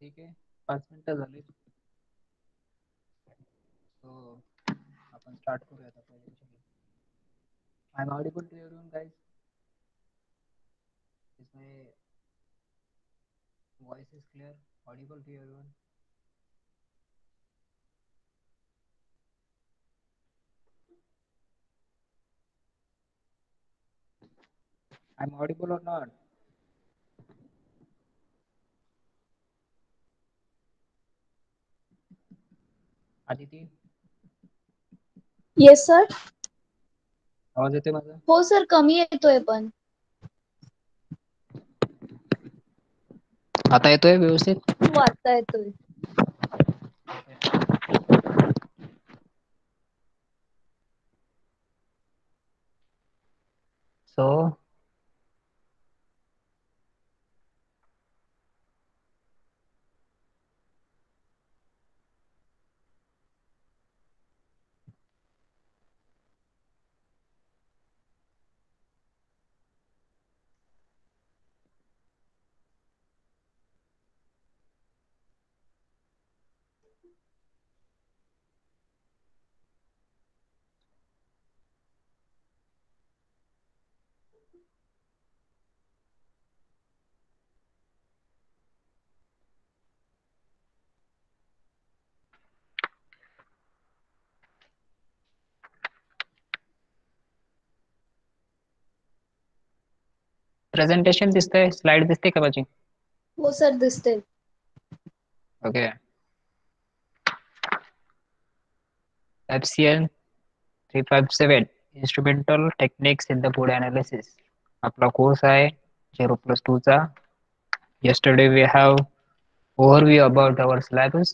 ठीक आहे, 5 मिनिटं झाली. So आपण स्टार्ट करूया आता पहिले. I'm audible to everyone, guys. Is my voice is clear, audible to everyone? I'm audible or not? Aditi, yes sir. आवाज येतोय माझा? हो सर, कमी येतोय पण. आता येतोय व्यवस्थित? हो, आता येतोय. So प्रेझेंटेशन दिसतंय, स्लाइड दिसते का माझी? हो सर, दिसते. Okay. FCN 357 Instrumental Techniques in the Food Analysis. आपला कोर्स आहे 0+2 चा. Yesterday we have overview about our syllabus,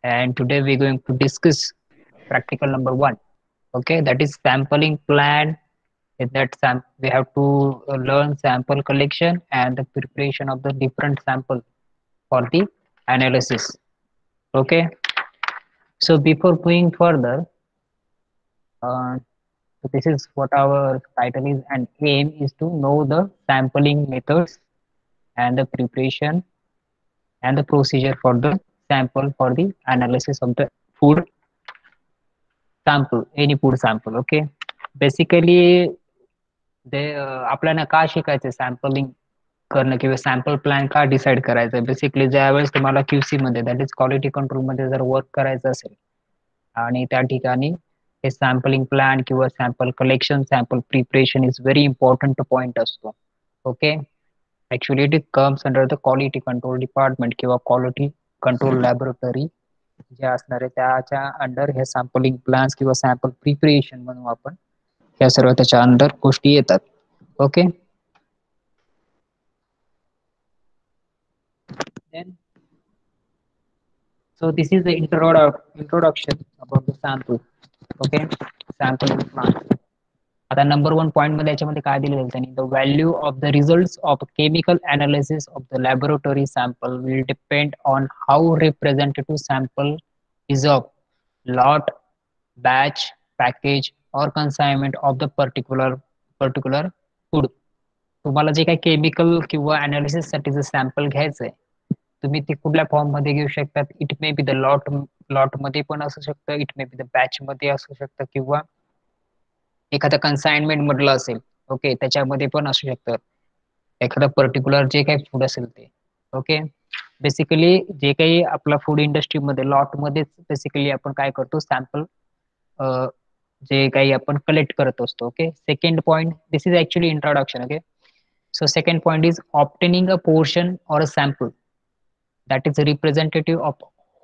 and today we're going to discuss practical number 1. Okay, that is sampling plan. In that we have to learn sample collection and the preparation of the different sample for the analysis. Okay, so before going further, so this is what our title is, and aim is to know the sampling methods and the preparation and the procedure for the sample for the analysis of the food sample, any food sample. Okay, basically ते आपल्याला का शिकायचं sampling करणं किंवा sample plan का decide करायचं. Basically ज्यावेळेस तुम्हाला क्यूसी मध्ये, दॅट इज क्वालिटी कंट्रोल मध्ये जर वर्क करायचं असेल आणि त्या ठिकाणी हे सॅम्पलिंग प्लॅन किंवा sample collection, sample preparation is very important point असतो. Okay, actually it comes under the quality control department किंवा क्वालिटी कंट्रोल लॅबोरेटरी जे असणार आहे त्याच्या अंडर हे सॅम्पलिंग प्लॅन्स किंवा सॅम्पल प्रिपरेशन म्हणून आपण या सर्व त्याच्या अंडर गोष्टी येतात. Okay, then so this is the introduction about the sample. Okay, sample plant. आता नंबर 1 पॉइंट मध्ये याच्यामध्ये काय दिलेलं आहे त्यांनी, the value of the results of chemical analysis of the laboratory sample will depend on how representative sample is of lot, batch, package or consignment of the particular food. तुम्हाला जे काही chemical किंवा analysis साठी जर sample घ्यायचंय, तुम्ही ते कुठल्या form मध्ये घेऊ शकतात. It may be the lot मध्ये पण असू शकतं, it may be the batch मध्ये असू शकतं, किंवा एखाद्या कन्साइनमेंट मधलं असेल. ओके, त्याच्यामध्ये पण असू शकतं एखादा पर्टिक्युलर जे काही फूड असेल ते. ओके, बेसिकली जे काही आपला फूड इंडस्ट्रीमध्ये लॉट मध्येच बेसिकली आपण काय करतो, सॅम्पल जे काही आपण कलेक्ट करत असतो. Okay, second point, this is actually introduction. Okay, so second point is obtaining a portion or a sample that is representative of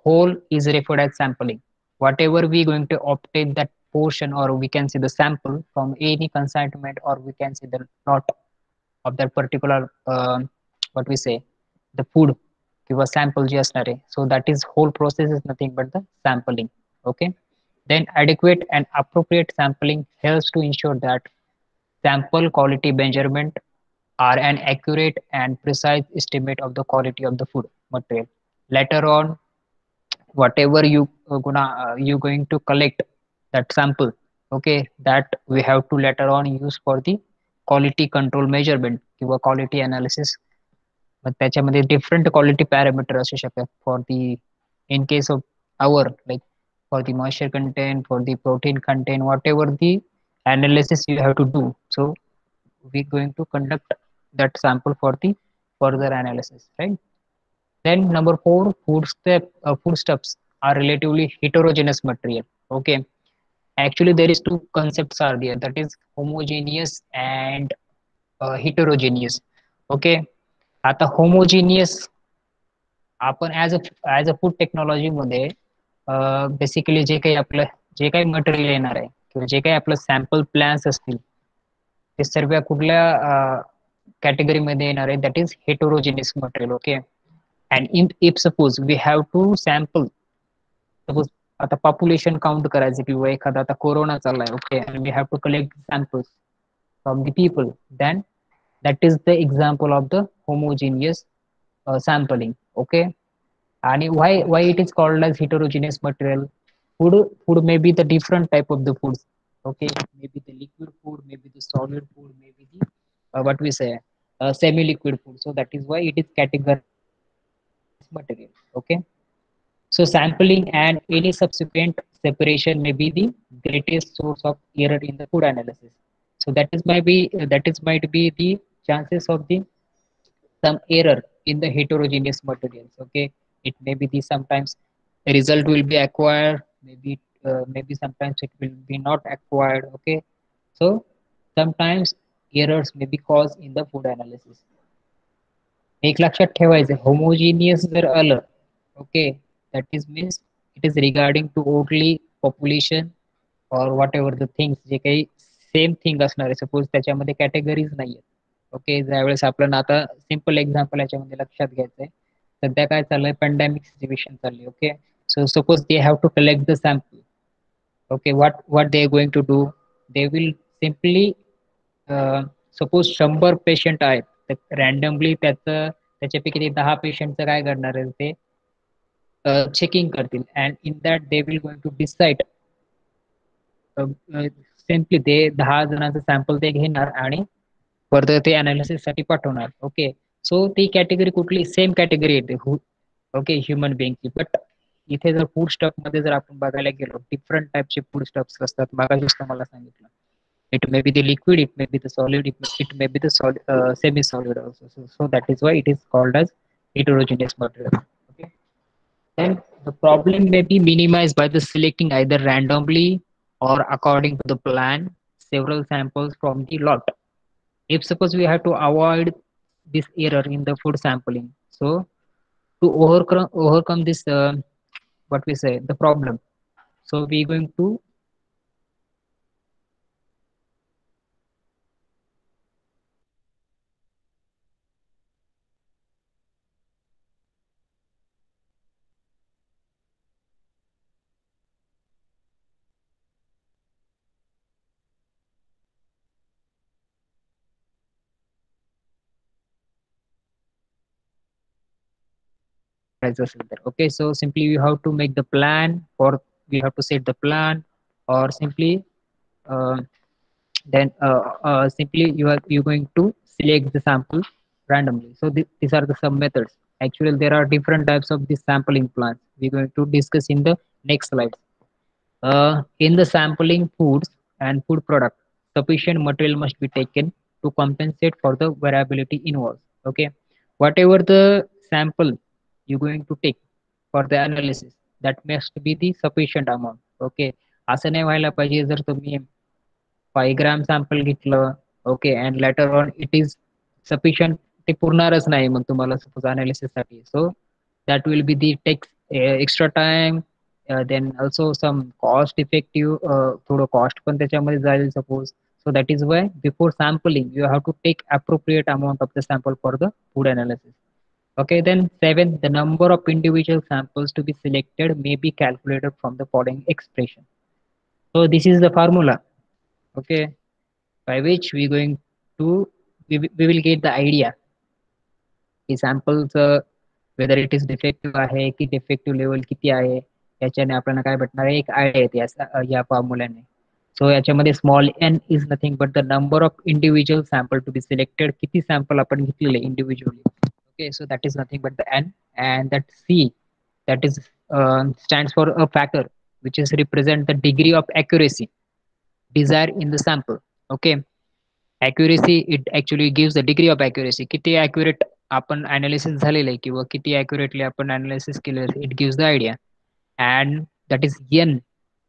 whole is referred as sampling. Whatever we going to obtain that portion, or we can see the sample from any consignment, or we can see the lot of that particular what we say the food किंवा sample जे असणार आहे, so that is whole process is nothing but the sampling. Okay, then adequate and appropriate sampling helps to ensure that sample quality measurement are an accurate and precise estimate of the quality of the food material. Later on, whatever you going to collect that sample, okay, that we have to later on use for the quality control measurement किंवा quality analysis मग त्याच्यामध्ये different quality parameter असू शकतात for the in case of our like for the moisture content, for the protein content, whatever the analysis you have to do, so we're going to conduct that sample for the further analysis, right? Then number four, foodstuffs are relatively heterogeneous material. Okay, actually there is two concepts are there, that is homogeneous and heterogeneous. Okay, आता homogeneous आपण as a food technology मध्ये basically जे काही material येणार आहे किंवा जे काही आपलं sample plans असतील ते सर्व कुठल्या कॅटेगरी मध्ये येणार आहे, that is heterogeneous material. Okay, and if suppose we have to sample, suppose आता पॉप्युलेशन काउंट करायचं किंवा एखादा आता कोरोना चाललाय, okay, and we have to collect samples from the people, then that is the example of the homogeneous sampling. Okay, and why it is called as heterogeneous material? Food may be the different type of the foods. Okay, maybe the liquid food, maybe the solid food, maybe the what we say semi liquid food, so that is why it is categorized material. Okay, so sampling and any subsequent separation may be the greatest source of error in the food analysis. So that is might be the chances of the some error in the heterogeneous materials. Okay, it may be the sometimes the result will be acquired, maybe sometimes it will be not acquired. Okay, so sometimes errors may be caused in the food analysis. एक लक्षात ठेवायचं, homogeneous जर आलं, okay, that is means it is regarding to only population or whatever the things जे काही same thing असणार आहे, suppose त्याच्यामध्ये categories नाहीये. ओके, ज्यावेळेस आपल्याला आता सिम्पल एक्झाम्पल याच्यामध्ये लक्षात घ्यायचंय, सध्या काय चाललंय, पॅन्डेमिक सिच्युएशन चालली. Okay, so suppose they have to collect the sample. Okay, what they are going to do, they will simply suppose 100 patient आहेत, तर रॅन्डमली त्याच्यापैकी ते 10 पेशंटचं काय करणार आहे, ते चेकिंग करतील, and in that they will going to decide, simply ते 10 जणांचं सॅम्पल ते घेणार आणि फर्दर ते अनालिसिस साठी पाठवणार. ओके, सो ती कॅटेगरी कुठली, सेम कॅटेगरी येते. ओके, ह्युमन बिंगची. बट इथे जर फूड स्टफ मध्ये जर आपण बघायला गेलो, डिफरंट टाइपचे फूड स्टफ्स असतात. मागाशीच तुम्हाला सांगितलं, it may be the liquid, it may be the solid, it may be the semi solid also. So that is why it is called as heterogeneous material. Okay, then the problem may be minimized by the selecting either randomly or according to the plan several samples from the lot. If suppose we have to avoid this error in the food sampling, so to overcome this what we say the problem, so we going to okay, so simply you have to make the plan, or we have to set the plan, or simply uh, then simply you going to select the sample randomly. So these are the some methods. Actually there are different types of this sampling plans we're going to discuss in the next slide. In the sampling foods and food product, sufficient material must be taken to compensate for the variability involved. Okay, whatever the sample you're going to take for the analysis, that must be the sufficient amount. Okay, असं नाही व्हायला पाहिजे जर तुम्ही 5 gram sample घेतलं, okay, and later on it is sufficient, ते पुरणारच नाही मग तुम्हाला सपोज अनालिसिस साठी. So that will be the takes extra time, then also some cost effective, थोडं कॉस्ट पण त्याच्यामध्ये जाईल suppose. So that is why before sampling you have to take appropriate amount of the sample for the food analysis. Okay, then 7, the number of individual samples to be selected may be calculated from the following expression. So this is the formula, okay, by which we will get the idea की samples whether it is defective आहे की defective level किती आहे, याच्याने आपल्याला काय भेटणार आहे, एक आयडिया येते या फॉर्म्युल्याने. सो याच्यामध्ये small n is nothing but the number of individual sample to be selected, किती सॅम्पल आपण घेतलेले individually. Okay, so that is nothing but the n, and that c, that is stands for a factor which is represent the degree of accuracy desired in the sample. Okay, accuracy, it actually gives the degree of accuracy, किती accurate आपण analysis झालेलं आहे किंवा किती accurately आपण analysis केलं, it gives the idea. And that is n,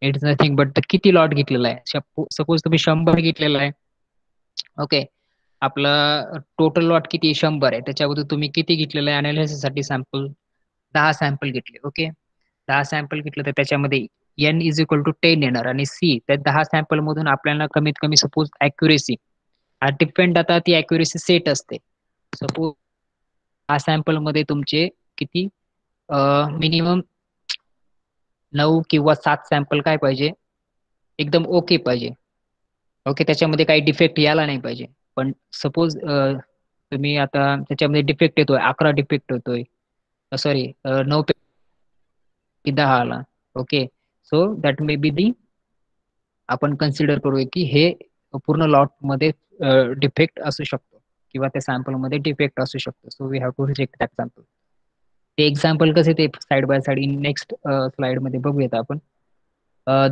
it's nothing but the किती lot घेतलेला आहे. सपोज तुम्ही 100 घेतलेला आहे. ओके, आपला टोटल लॉट किती 100 आहे, त्याच्याबद्दल तुम्ही किती घेतलेलं आहे अनालिसिस साठी सॅम्पल, 10 सॅम्पल घेतले. ओके, 10 सॅम्पल घेतलं तर त्याच्यामध्ये n इज इक्वल टू 10 येणार, आणि सी त्या 10 सॅम्पल मधून आपल्याला कमीत कमी सपोज अॅक्युरेसी डिपेंड, आता ती अॅक्युरेसी सेट असते. सपोज 10 सॅम्पल मध्ये तुमचे किती मिनिमम 9 किंवा 7 सॅम्पल काय पाहिजे, एकदम ओके पाहिजे. ओके, त्याच्यामध्ये काही डिफेक्ट यायला नाही पाहिजे. पण सपोज तुम्ही आता त्याच्यामध्ये डिफेक्ट येतोय, 11 डिफेक्ट येतोय, सॉरी 9 की 10 आला. Okay, so that may be दी, आपण कन्सिडर करूया की हे पूर्ण लॉट मध्ये डिफेक्ट असू शकतो किंवा त्या सॅम्पल मध्ये डिफेक्ट असू शकतो. So we have to reject that sample. ते एक्झाम्पल कसे ते side by side in next slide मध्ये बघूयात आपण.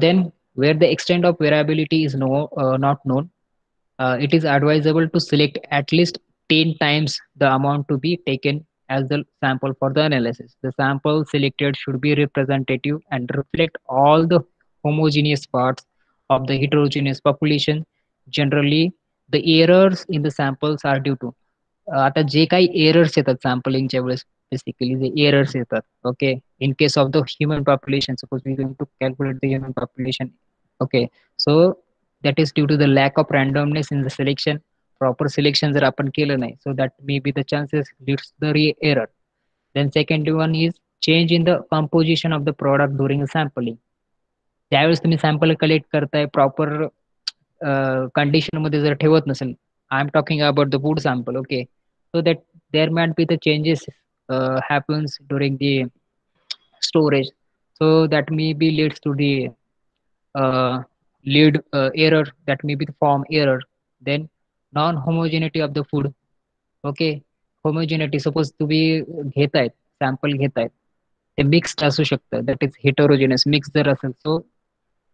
Then, where the extent of variability is not known, it is advisable to select at least 10 times the amount to be taken as the sample for the analysis. The sample selected should be representative and reflect all the homogeneous parts of the heterogeneous population. Generally, the errors in the samples are due to, आता जे काही errors येतात सॅम्पलिंगच्या वेळेस, basically जे errors येतात. Okay, in case of the human population, suppose we going to calculate the human population. Okay, so that is due to the lack of randomness in the selection. Proper selection जर आपण केलं नाही, so that may be the chances leads the error. Then second one is change in the composition of the product during sampling. ज्यावेळेस तुम्ही sample collect करताय, proper condition मध्ये जर ठेवत नसेल, I am talking about the food sample. Okay, so that there might be the changes happens during the storage, so that may be leads to the lead error, that may be the form error. Then non homogeneity of the food. Okay, homogeneity, suppose तुम्ही घेतायत sample घेतायत, ते mixed असू शकतं, that is heterogeneous, mixed जर असेल, so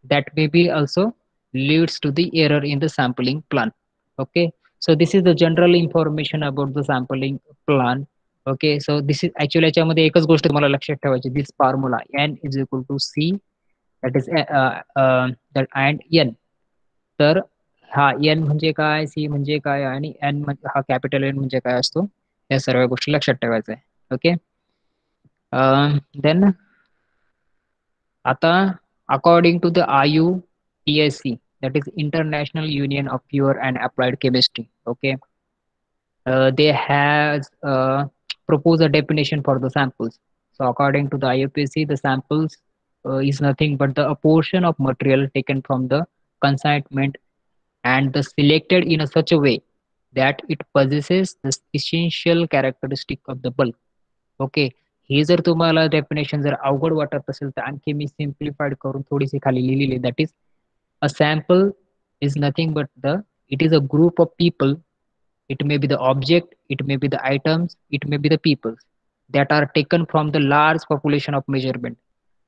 that may be also leads to the error in the sampling plan. Okay, so this is the general information about the sampling plan. Okay, so this is actually याच्यामध्ये एकच गोष्ट तुम्हाला लक्षात ठेवायची, this formula n is equal to c, that is that and n. तर हा n म्हणजे काय, c म्हणजे काय, आणि n हा कॅपिटल n म्हणजे काय असतो, या सर्व गोष्टी लक्षात ठेवायचं आहे. ओके, देन आता according to the IUPAC, that is International Union of Pure and Applied Chemistry. Okay, they has proposed a definition for the samples. So according to the IUPAC, the samples is nothing but a portion of material taken from the consignment and the selected in a such a way that it possesses the essential characteristic of the bulk. Okay, हे जर तुम्हाला definition जर अवघड वाटत असेल तर आणखी मी simplified करून थोडीशी खाली लिहिलेली, that is a sample is nothing but the, it is a group of people, it may be the object, it may be the items, it may be the people that are taken from the large population of measurement.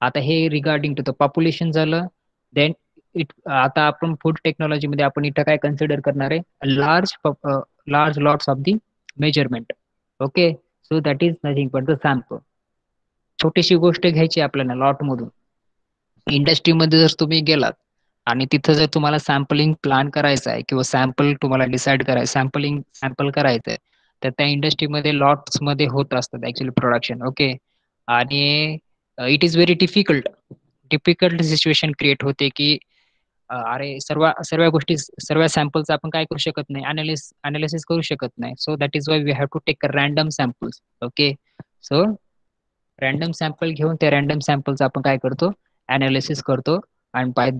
आता हे regarding to the population झालं. Then it, आता आपण food technology मध्ये आपण इथं काय consider करणार आहे, large lots of the measurement. Okay, so that is nothing but the sample. छोटीशी गोष्ट घ्यायची आपल्याला लॉट मधून. इंडस्ट्रीमध्ये जर तुम्ही गेलात आणि तिथं जर तुम्हाला सॅम्पलिंग प्लॅन करायचा आहे किंवा सॅम्पल तुम्हाला डिसाईड करायचं, सॅम्पल करायचं आहे, तर त्या इंडस्ट्रीमध्ये लॉट्स मध्ये होत असतात ऍक्च्युली प्रोडक्शन. ओके, आणि it is very difficult situation create होते की अरे सर्व गोष्टी, सर्व सॅम्पल्स आपण काय करू शकत नाही, अनालिसिस करू शकत नाही. So that is why we have to take random samples. Okay, so random sample घेऊन त्या रॅन्डम सॅम्पलचं आपण काय करतो, अनालिसिस करतो, आणि बाय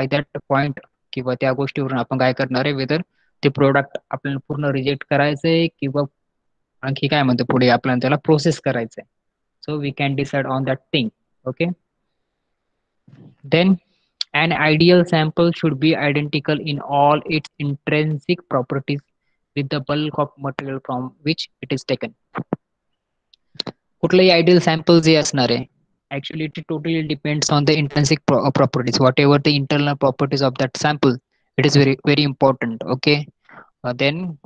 दॅट पॉइंट किंवा त्या गोष्टीवरून आपण काय करणार आहे, वेदर ते प्रोडक्ट आपल्याला पूर्ण रिजेक्ट करायचंय किंवा आणखी काय म्हणतो पुढे आपल्याला त्याला प्रोसेस करायचंय. So we can decide on that thing. Okay, then an ideal sample should be identical in all its intrinsic properties with the bulk of material from which it is taken. कुठलंही ideal sample जे असणार आहे actually it totally depends on the intrinsic properties, whatever the internal properties of that sample. It is very important. Okay. Then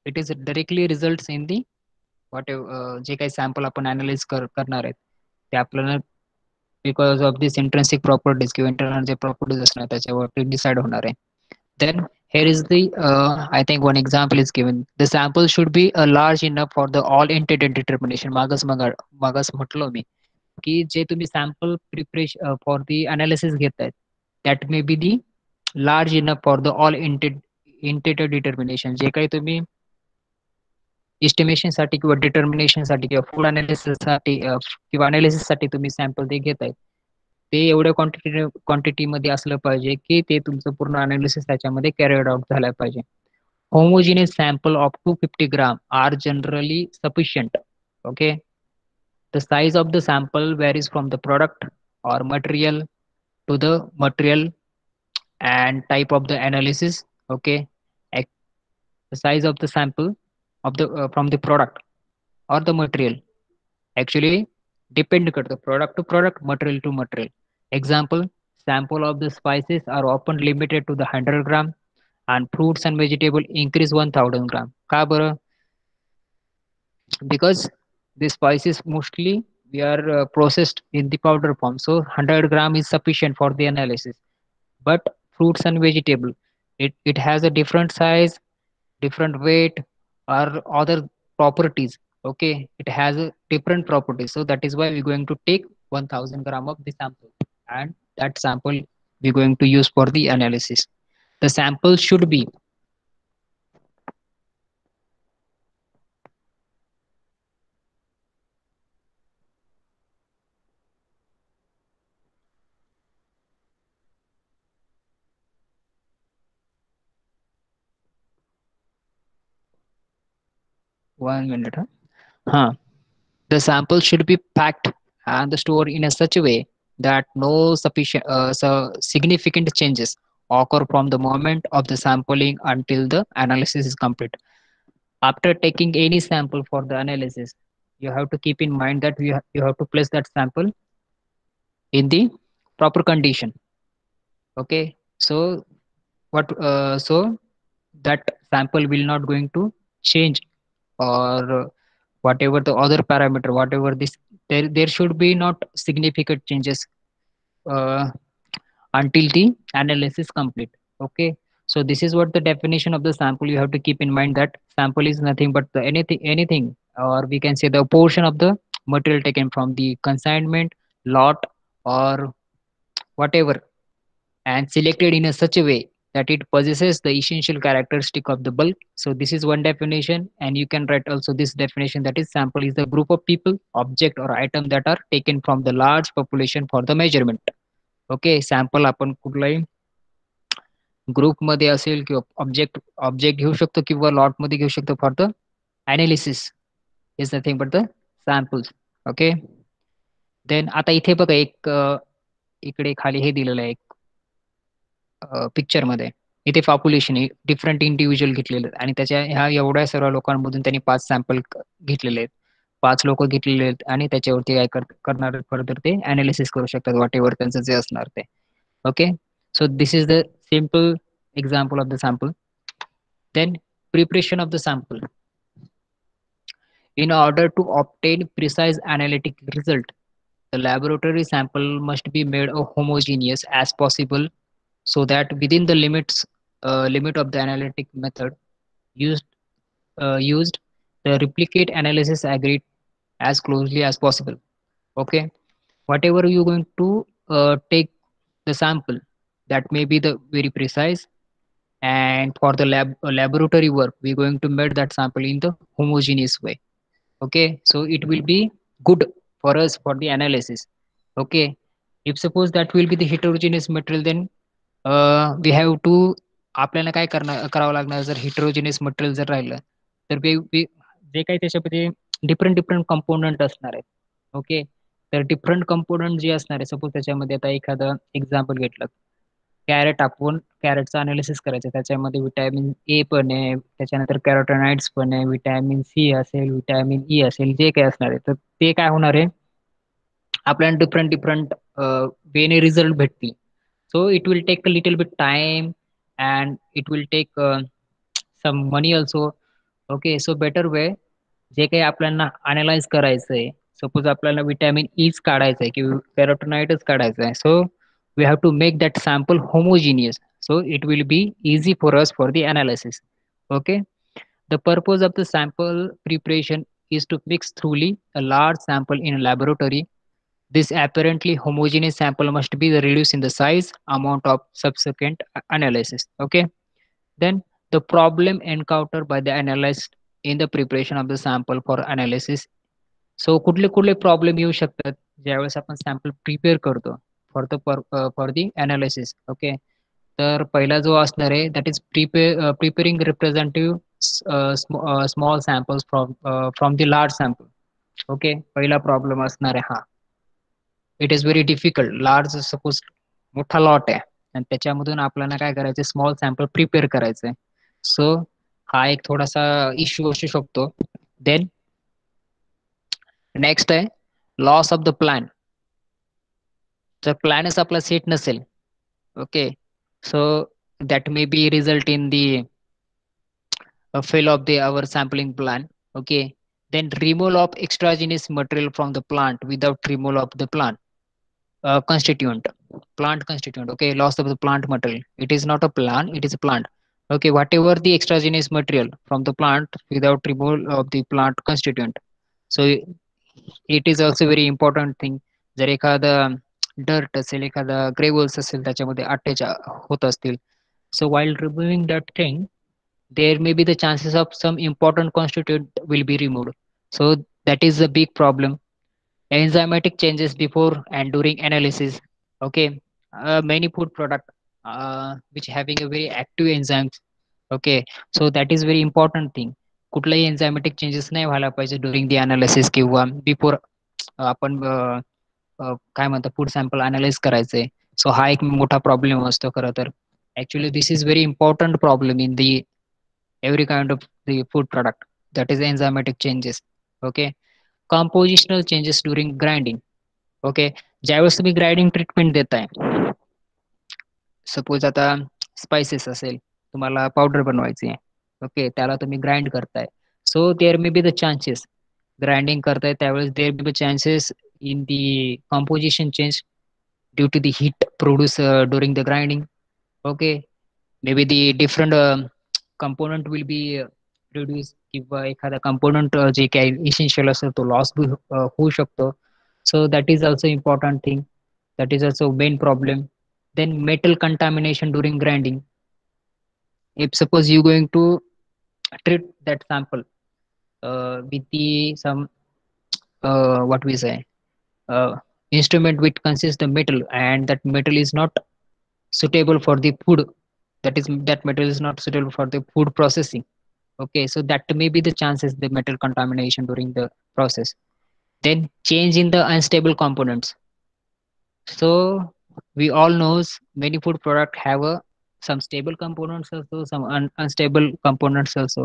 it is directly results in the whatever जे काही sample आपण analyse करणार आहेत ते आपल्याला because of this intrinsic properties किंवा internal जे properties असणार त्याच्यावरती decide होणार आहे. Then here is the I think one example is given. The sample should be large enough for the all intended determination. मागस म्हटलो मी की जे तुम्ही sample preparation for the analysis घेतायत that may be the large enough for the all intended determination. जे काही तुम्ही estimation साठी किंवा डिटर्मिनेशन साठी किंवा फुल अनालिसिस साठी किंवा अनालिसिस साठी तुम्ही सॅम्पल ते घेताय ते एवढ्या क्वांटिटी मध्ये असलं पाहिजे की ते तुमचं पूर्ण अनालिसिस त्याच्यामध्ये कॅरिड आउट झालं पाहिजे. Homogeneous sample of 250 gram are generally sufficient. Okay. The size of the sample varies from the product or material to the material and type of the analysis. Okay. The size of the sample of the from the product or the material actually depend करतं product to product, material to material. Example, sample of the spices are often limited to the 100 gram and fruits and vegetable increase 1000 gram. का बरं? Because the spices mostly we are processed in the powder form, so 100 gram is sufficient for the analysis. But fruits and vegetable, it has a different size, different weight, or other properties. Okay, it has a different properties, so that is why we're going to take 1000 gram of the sample, and that sample we're going to use for the analysis. The sample should be 1 minute. The sample should be packed and stored in a such a way that no significant changes occur from the moment of the sampling until the analysis is complete. After taking any sample for the analysis, you have to keep in mind that you have to place that sample in the proper condition. Okay, so so that sample will not going to change, or whatever the other parameter, whatever this, there should be not significant changes uh, until the analysis complete. Okay, so this is what the definition of the sample. You have to keep in mind that sample is nothing but the anything, or we can say the portion of the material taken from the consignment lot or whatever, and selected in a such a way that it possesses the essential characteristic of the bulk. So this is one definition, and you can write also this definition, that is sample is the group of people, object or item that are taken from the large population for the measurement. Okay, sample आपण कुठलाही group मध्ये असेल किंवा object object घेऊ शकतो किंवा lot मध्ये घेऊ शकतो for the analysis is nothing but the samples. Okay, then आता इथे बघा एक इकडे खाली हे दिलेलं आहे पिक्चर मध्ये. इथे पॉप्युलेशन डिफरंट इंडिव्हिज्युअल घेतलेले आणि त्याच्या ह्या एवढ्या सर्व लोकांमधून त्यांनी 5 सॅम्पल घेतलेले आहेत, 5 लोक घेतलेले आहेत आणि त्याच्यावरती काय करणार फर्दर ते अनालिसिस करू शकतात वॉट एव्हर त्यांचं जे असणार ते. Okay, so this is the simple example of the sample. Then preparation of the sample. In order to obtain precise analytic result, the laboratory sample must be made homogeneous as possible, so that within the limit of the analytic method used, the replicate analysis agreed as closely as possible. Okay, whatever you're going to take the sample, that may be the very precise, and for the laboratory work we're going to make that sample in the homogeneous way. Okay, so it will be good for us for the analysis. Okay, if suppose that will be the heterogeneous material, then we have to आपल्याला काय करावं लागणार, जर heterogeneous material जर राहिलं तर जे काही त्याच्यामध्ये डिफरंट कंपोनंट असणार आहेत. ओके, तर डिफरंट कंपोनंट जे असणार आहे, सपोज त्याच्यामध्ये आता एखादं एक्झाम्पल घेतलं आपण कॅरेटचं अनालिसिस करायचं, त्याच्यामध्ये विटॅमिन ए पण आहे, त्याच्यानंतर कॅरोटेनॉइड्स पण आहे, विटॅमिन सी असेल, विटॅमिन ई असेल, जे काही असणार आहे, तर ते काय होणार आहे आपल्याला डिफरंट डिफरंट वेने रिझल्ट भेटतील. So it will take a little bit time and it will take some money also. Okay, so better way जे काही आपल्याला अनालाइज करायचंय, सपोज आपल्याला विटॅमिन ईच काढायचं आहे किंवा कॅरोटेनॉइडच काढायचं आहे, so we have to make that sample homogeneous, so it will be easy for us for the analysis. Okay, the purpose of the sample preparation is to mix thoroughly a large sample in a laboratory. This apparently homogeneous sample must be reduced in the size amount of subsequent analysis. Okay, then the problem encountered by the analyst in the preparation of the sample for analysis. सो कुठले कुठले problem येऊ शकतात ज्यावेळेस आपण sample prepare करतो for the analysis. Okay, तर पहिला जो असणार आहे that is preparing representative small samples from the large sample. Okay, पहिला प्रॉब्लेम असणार आहे हा. It is very difficult. Large suppose मोठा लॉट आहे आणि त्याच्यामधून आपल्याला काय करायचं, स्मॉल सॅम्पल प्रिपेअर करायचंय. सो हा एक थोडासा इश्यू असू शकतो. देन नेक्स्ट आहे लॉस ऑफ द प्लॅन. जर प्लॅनच आपला सेट नसेल, okay, so that may B result in the fail of the our sampling plan. Okay, then removal of extragenous material from the plant without removal of the constituent plant constituent. Okay, loss of the plant material, it is not a plant, it is a plant. Okay, whatever the extragenous material from the plant without removal of the plant constituent. So it is also very important thing. जर एखादा dirt असेल, एखादा gravels असेल, त्याच्यामध्ये attach होत असतील, so while removing that thing there may be the chances of some important constituent will be removed. So that is a big problem. Enzymatic changes before and during analysis. Okay, many food product which having a very active enzymes. Okay, so that is very important thing. कुठलाही enzymatic changes नाही व्हायला पाहिजे during the analysis किंवा before आपण काय म्हणतो food sample analyse करायचंय. सो हा एक मोठा प्रॉब्लेम असतो खरं तर. Actually this is very important problem in the every kind of the food product, that is enzymatic changes. Okay, compositional changes during grinding. Okay, ज्यावेळेस तुम्ही ग्राइंडिंग ट्रीटमेंट देताय, सपोज आता स्पाइसेस असेल, तुम्हाला पावडर बनवायची आहे, ओके, त्याला तुम्ही ग्राइंड करताय, so there may be the chances grinding करताय त्यावेळेस there be the chances in the composition change due to the heat produce during the grinding. Okay, may be the different component will be produce किंवा एखादा component जे काही essential असेल तो loss B होऊ शकतो. सो that is also important thing, that is also main problem. Then metal contamination during grinding. If suppose you going to treat that sample with the some what we say instrument which consists the metal, and that metal is not suitable for the food, that metal is not suitable for the food processing. Okay, so that may be the chances the metal contamination during the process. Then change in the unstable components. So we all knows many food product have some stable components also, some unstable components also.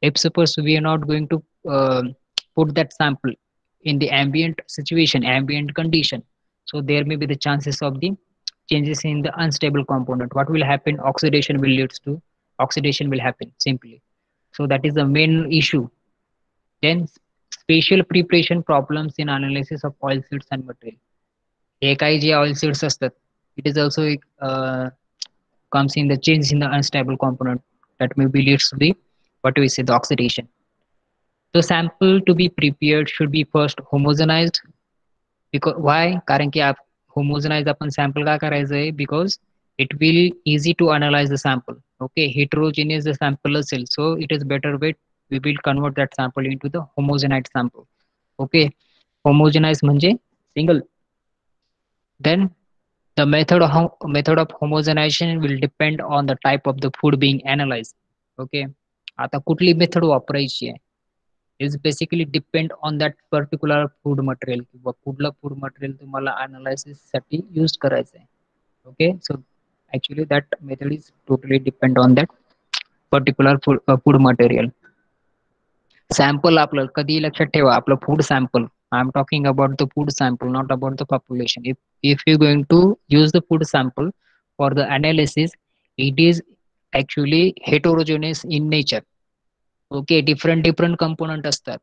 If suppose we are not going to put that sample in the ambient situation, ambient condition, so there may be the chances of the changes in the unstable component. What will happen? Oxidation will happen simply. So that is the main issue. Then spatial preparation problems in analysis of oil seeds and material. हे काही जे oil seeds असतात, it is also comes in the change in the unstable component that may be leads to the what we say the oxidation. The sample to be prepared should be first homogenized. Because why? कारण की homogenize आपण sample का करायचं आहे? Because it will easy to analyze the sample. Okay, heterogeneous the sample असेल, so it is better way we will convert that sample into the homogenized sample. Okay, homogenize म्हणजे single. Then the method of homogenization will depend on the type of the food being analyzed. Okay, आता कुठली method वापरायची आहे is basically depend on that particular food material किंवा कुठलं food material तुम्हाला अनालायसिस साठी use करायचं आहे. Okay, so actually that method is totally depend on that particular food material. Sample आपलं कधी लक्षात ठेवा, आपलं food sample, I am talking about the food sample, not about the population. if you're going to use the food sample for the analysis, it is actually heterogeneous in nature. Okay, different different component असतात.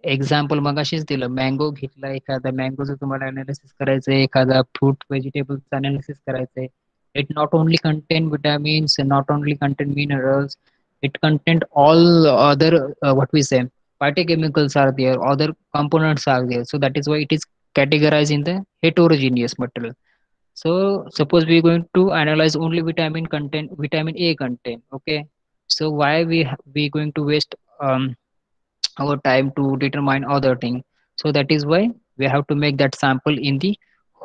Example मगाशीच दिलं, mango घेतला, एखादा मँगोचं तुम्हाला analysis करायचंय, एखादा fruit व्हेजिटेबलचं analysis करायचंय. It not only contain vitamins, not only contain minerals, it content all other what we say phytochemicals are there, other components are there, so that is why it is categorized in the heterogeneous material. So suppose we are going to analyze only vitamin content, vitamin A content, okay, so why we going to waste our time to determine other thing. So that is why we have to make that sample in the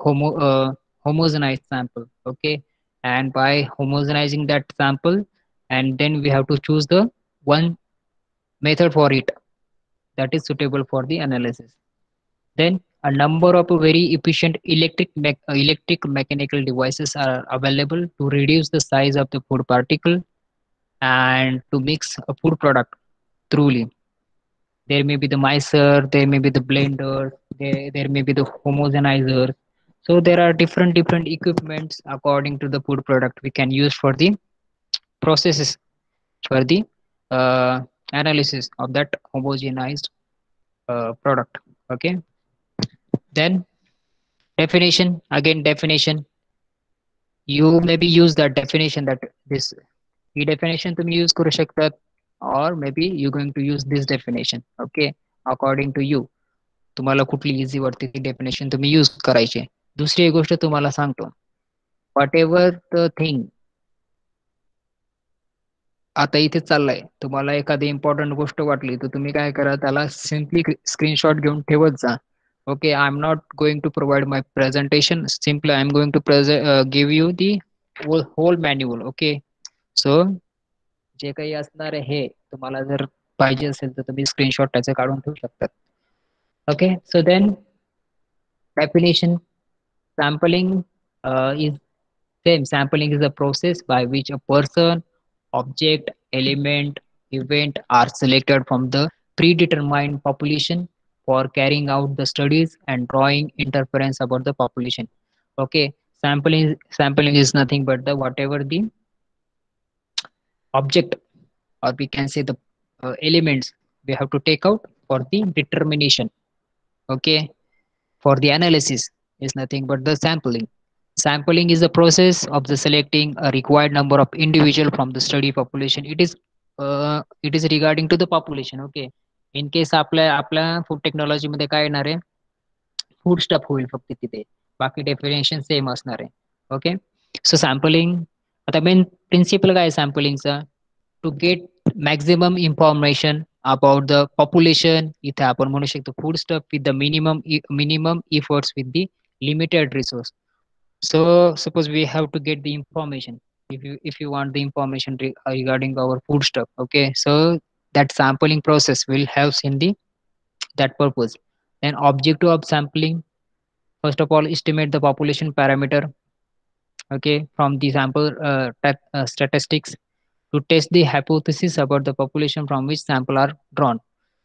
homogenized sample, okay, and by homogenizing that sample, and then we have to choose the one method for it that is suitable for the analysis. Then a number of very efficient electric mechanical devices are available to reduce the size of the food particle and to mix a food product truly. There may be the micer, there may be the blender, there may be the homogenizer. So there are different equipments according to the food product we can use for the processes, for the uh, analysis of that homogenized product. Okay, then definition, again definition, you maybe use that definition, that this he definition तुम्ही use करू शकतात, or maybe you going to use this definition. Okay, according to you, तुम्हाला कुठली easy वाटते ती definition तुम्ही use करायची. दुसरी एक गोष्ट तुम्हाला सांगतो, वॉट एव्हर द थिंग आता इथे चाललाय, तुम्हाला एखादी इम्पॉर्टंट गोष्ट वाटली तर तुम्ही काय करा, त्याला सिम्पली स्क्रीनशॉट घेऊन ठेवत जा. Okay, I am not going to provide my presentation, simply I am going to give you the whole manual. Okay, so जे काही असणार आहे हे तुम्हाला जर पाहिजे असेल तर तुम्ही स्क्रीनशॉट त्याचे काढून ठेवू शकतात. Okay, so then definition, sampling is same. Sampling is a process by which a person, object, element, event are selected from the predetermined population for carrying out the studies and drawing inference about the population. Okay, sampling is nothing but the whatever the object, or we can say the elements we have to take out for the determination. Okay, for the analysis is nothing but the sampling. Sampling is the process of the selecting a required number of individual from the study population. It is regarding to the population. Okay, in case आपल्या आपल्या food technology मध्ये काय येणार आहे, food stuff होईल फक्त तिथे, बाकी डेफिनेशन सेम असणार आहे. ओके, सो सॅम्पलिंग, आता मेन प्रिन्सिपल काय सॅम्पलिंगचा, to get maximum information about the population. इथे आपण म्हणू शकतो food stuff with the minimum efforts with the limited resource. So suppose we have to get the information, if you want the information regarding our food stuff. Okay, so that sampling process will help in the that purpose. Then objective of sampling, first of all estimate the population parameter, okay, from the sample statistics, to test the hypothesis about the population from which sample are drawn.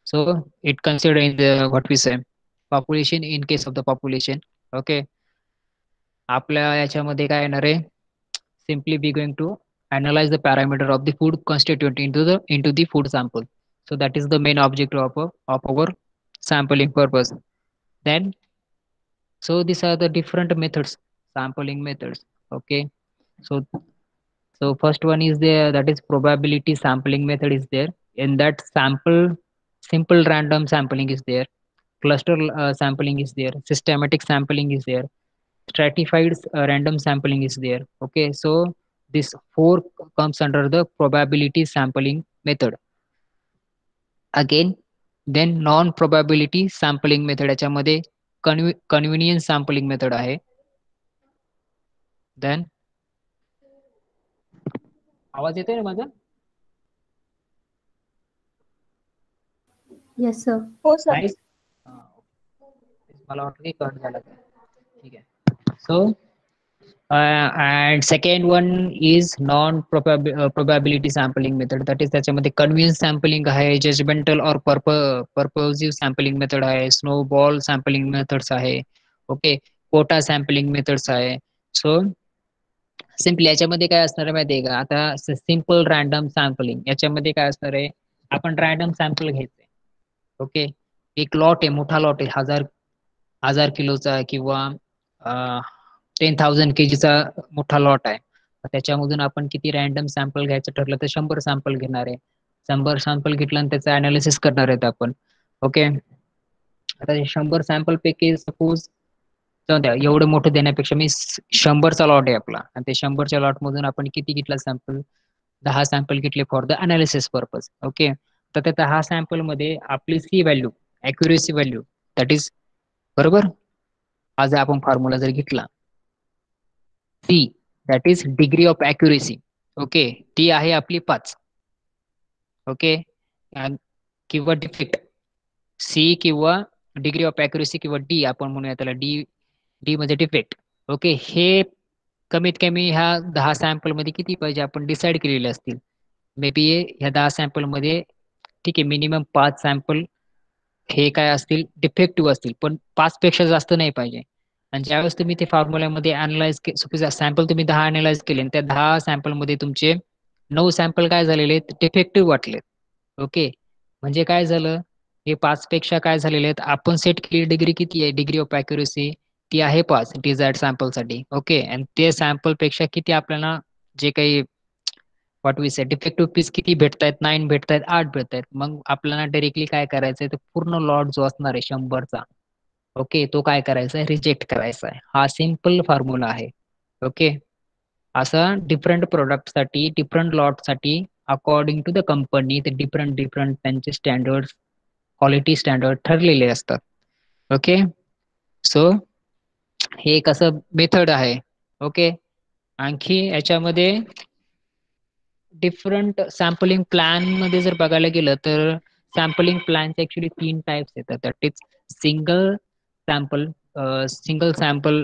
So it consider in the what we say population, in case of the population. Okay, आपल्या याच्यामध्ये काय येणार आहे, simply be going to analyze the parameter of the food constituent into the food sample. So that is the main objective of our sampling purpose. Then so these are the different methods, sampling methods. Okay, so first one is there, that is probability sampling method is there. In that sample, simple random sampling is there, cluster sampling is there, systematic sampling is there, stratified random sampling is there. Okay, so this four comes under the probability sampling method. Again, then non probability sampling method याच्यामध्ये convenience sampling method आहे. Then आवाज येतोय ना माझा? Yes sir. हो sir. मला वाटलं की कट झालं. ठीक आहे, सो And second one is non-probability sampling method. That is त्याच्यामध्ये convenience sampling आहे, judgmental or purposive sampling method आहे, snowball sampling methods आहे, ओके, quota sampling methods आहे. सो सिम्पली याच्यामध्ये काय असणार आहे माहितीये का, आता सिम्पल रॅन्डम सॅम्पलिंग याच्यामध्ये काय असणार आहे, आपण रॅन्डम सॅम्पल घ्यायचंय. ओके, एक लॉट आहे, मोठा लॉट आहे, हजार हजार किलोचा किंवा 10,000 kg मोठा लॉट आहे. त्याच्यामधून आपण किती रॅन्डम सॅम्पल घ्यायचं ठरलं तर 100 सॅम्पल घेणार आहे. 100 सॅम्पल घेतलं आणि त्याचं अनालिसिस करणार आहेत आपण. ओके, आता 100 सॅम्पल पैकी सपोज एवढं मोठं देण्यापेक्षा मी 100चा लॉट आहे आपला, आणि ते 100च्या लॉट मधून आपण किती घेतला सॅम्पल, 10 सॅम्पल घेतले for the analysis purpose. Okay, तर त्या 10 सॅम्पल मध्ये आपली C value, accuracy value, that is, बरोबर, हा जर आपण फॉर्म्युला जर घेतला, C that is degree of accuracy. Okay, ती आहे आपली 5. ओके, किंवा डिफेक्ट, सी किंवा डिग्री ऑफ अॅक्युरेसी किंवा डी आपण म्हणूया त्याला, डी डी म्हणजे डिफेक्ट. ओके, हे कमीत कमी ह्या 10 सॅम्पल मध्ये किती पाहिजे आपण डिसाईड केलेले असतील. मे बी ह्या 10 सॅम्पल मध्ये ठीक आहे मिनिमम 5 सॅम्पल हे काय असतील, डिफेक्टिव्ह असतील, पण 5 पेक्षा जास्त नाही पाहिजे. आणि ज्यावेळेस तुम्ही ते फॉर्म्युल्यामध्ये अनालाइज सॅम्पल तुम्ही 10 अनालाइज केले आणि त्या 10 सॅम्पल मध्ये तुमचे 9 सॅम्पल काय झालेले, डिफेक्टिव्ह वाटले. ओके, म्हणजे काय झालं, हे 5 पेक्षा काय झालेले आहेत, आपण सेट केलेली डिग्री किती आहे, डिग्री ऑफ अॅक्युरेसी ती आहे 5 डिझायर्ड सॅम्पल साठी. ओके, आणि ते सॅम्पल पेक्षा किती आपल्याला जे काही व्हॉट वी से डिफेक्टिव्ह पीस किती भेटतायत, 9 भेटतायत, 8 भेटतायत. मग आपल्याला डायरेक्टली काय करायचंय, तर पूर्ण लॉट जो असणार आहे 100चा, ओके, तो काय करायचा आहे, रिजेक्ट करायचा आहे. हा सिम्पल फॉर्म्युला आहे. ओके, असं डिफरंट प्रोडक्ट साठी, डिफरंट लॉट साठी अकॉर्डिंग टू द कंपनी ते डिफरंट डिफरंट त्यांचे स्टँडर्ड, क्वालिटी स्टँडर्ड ठरलेले असतात. ओके, सो हे एक असं मेथड आहे. ओके, आणखी याच्यामध्ये डिफरंट सॅम्पलिंग प्लॅन मध्ये जर बघायला गेलं तर सॅम्पलिंग प्लॅनचे ऍक्च्युली 3 टाइप्स येतात. That is single sample, single sample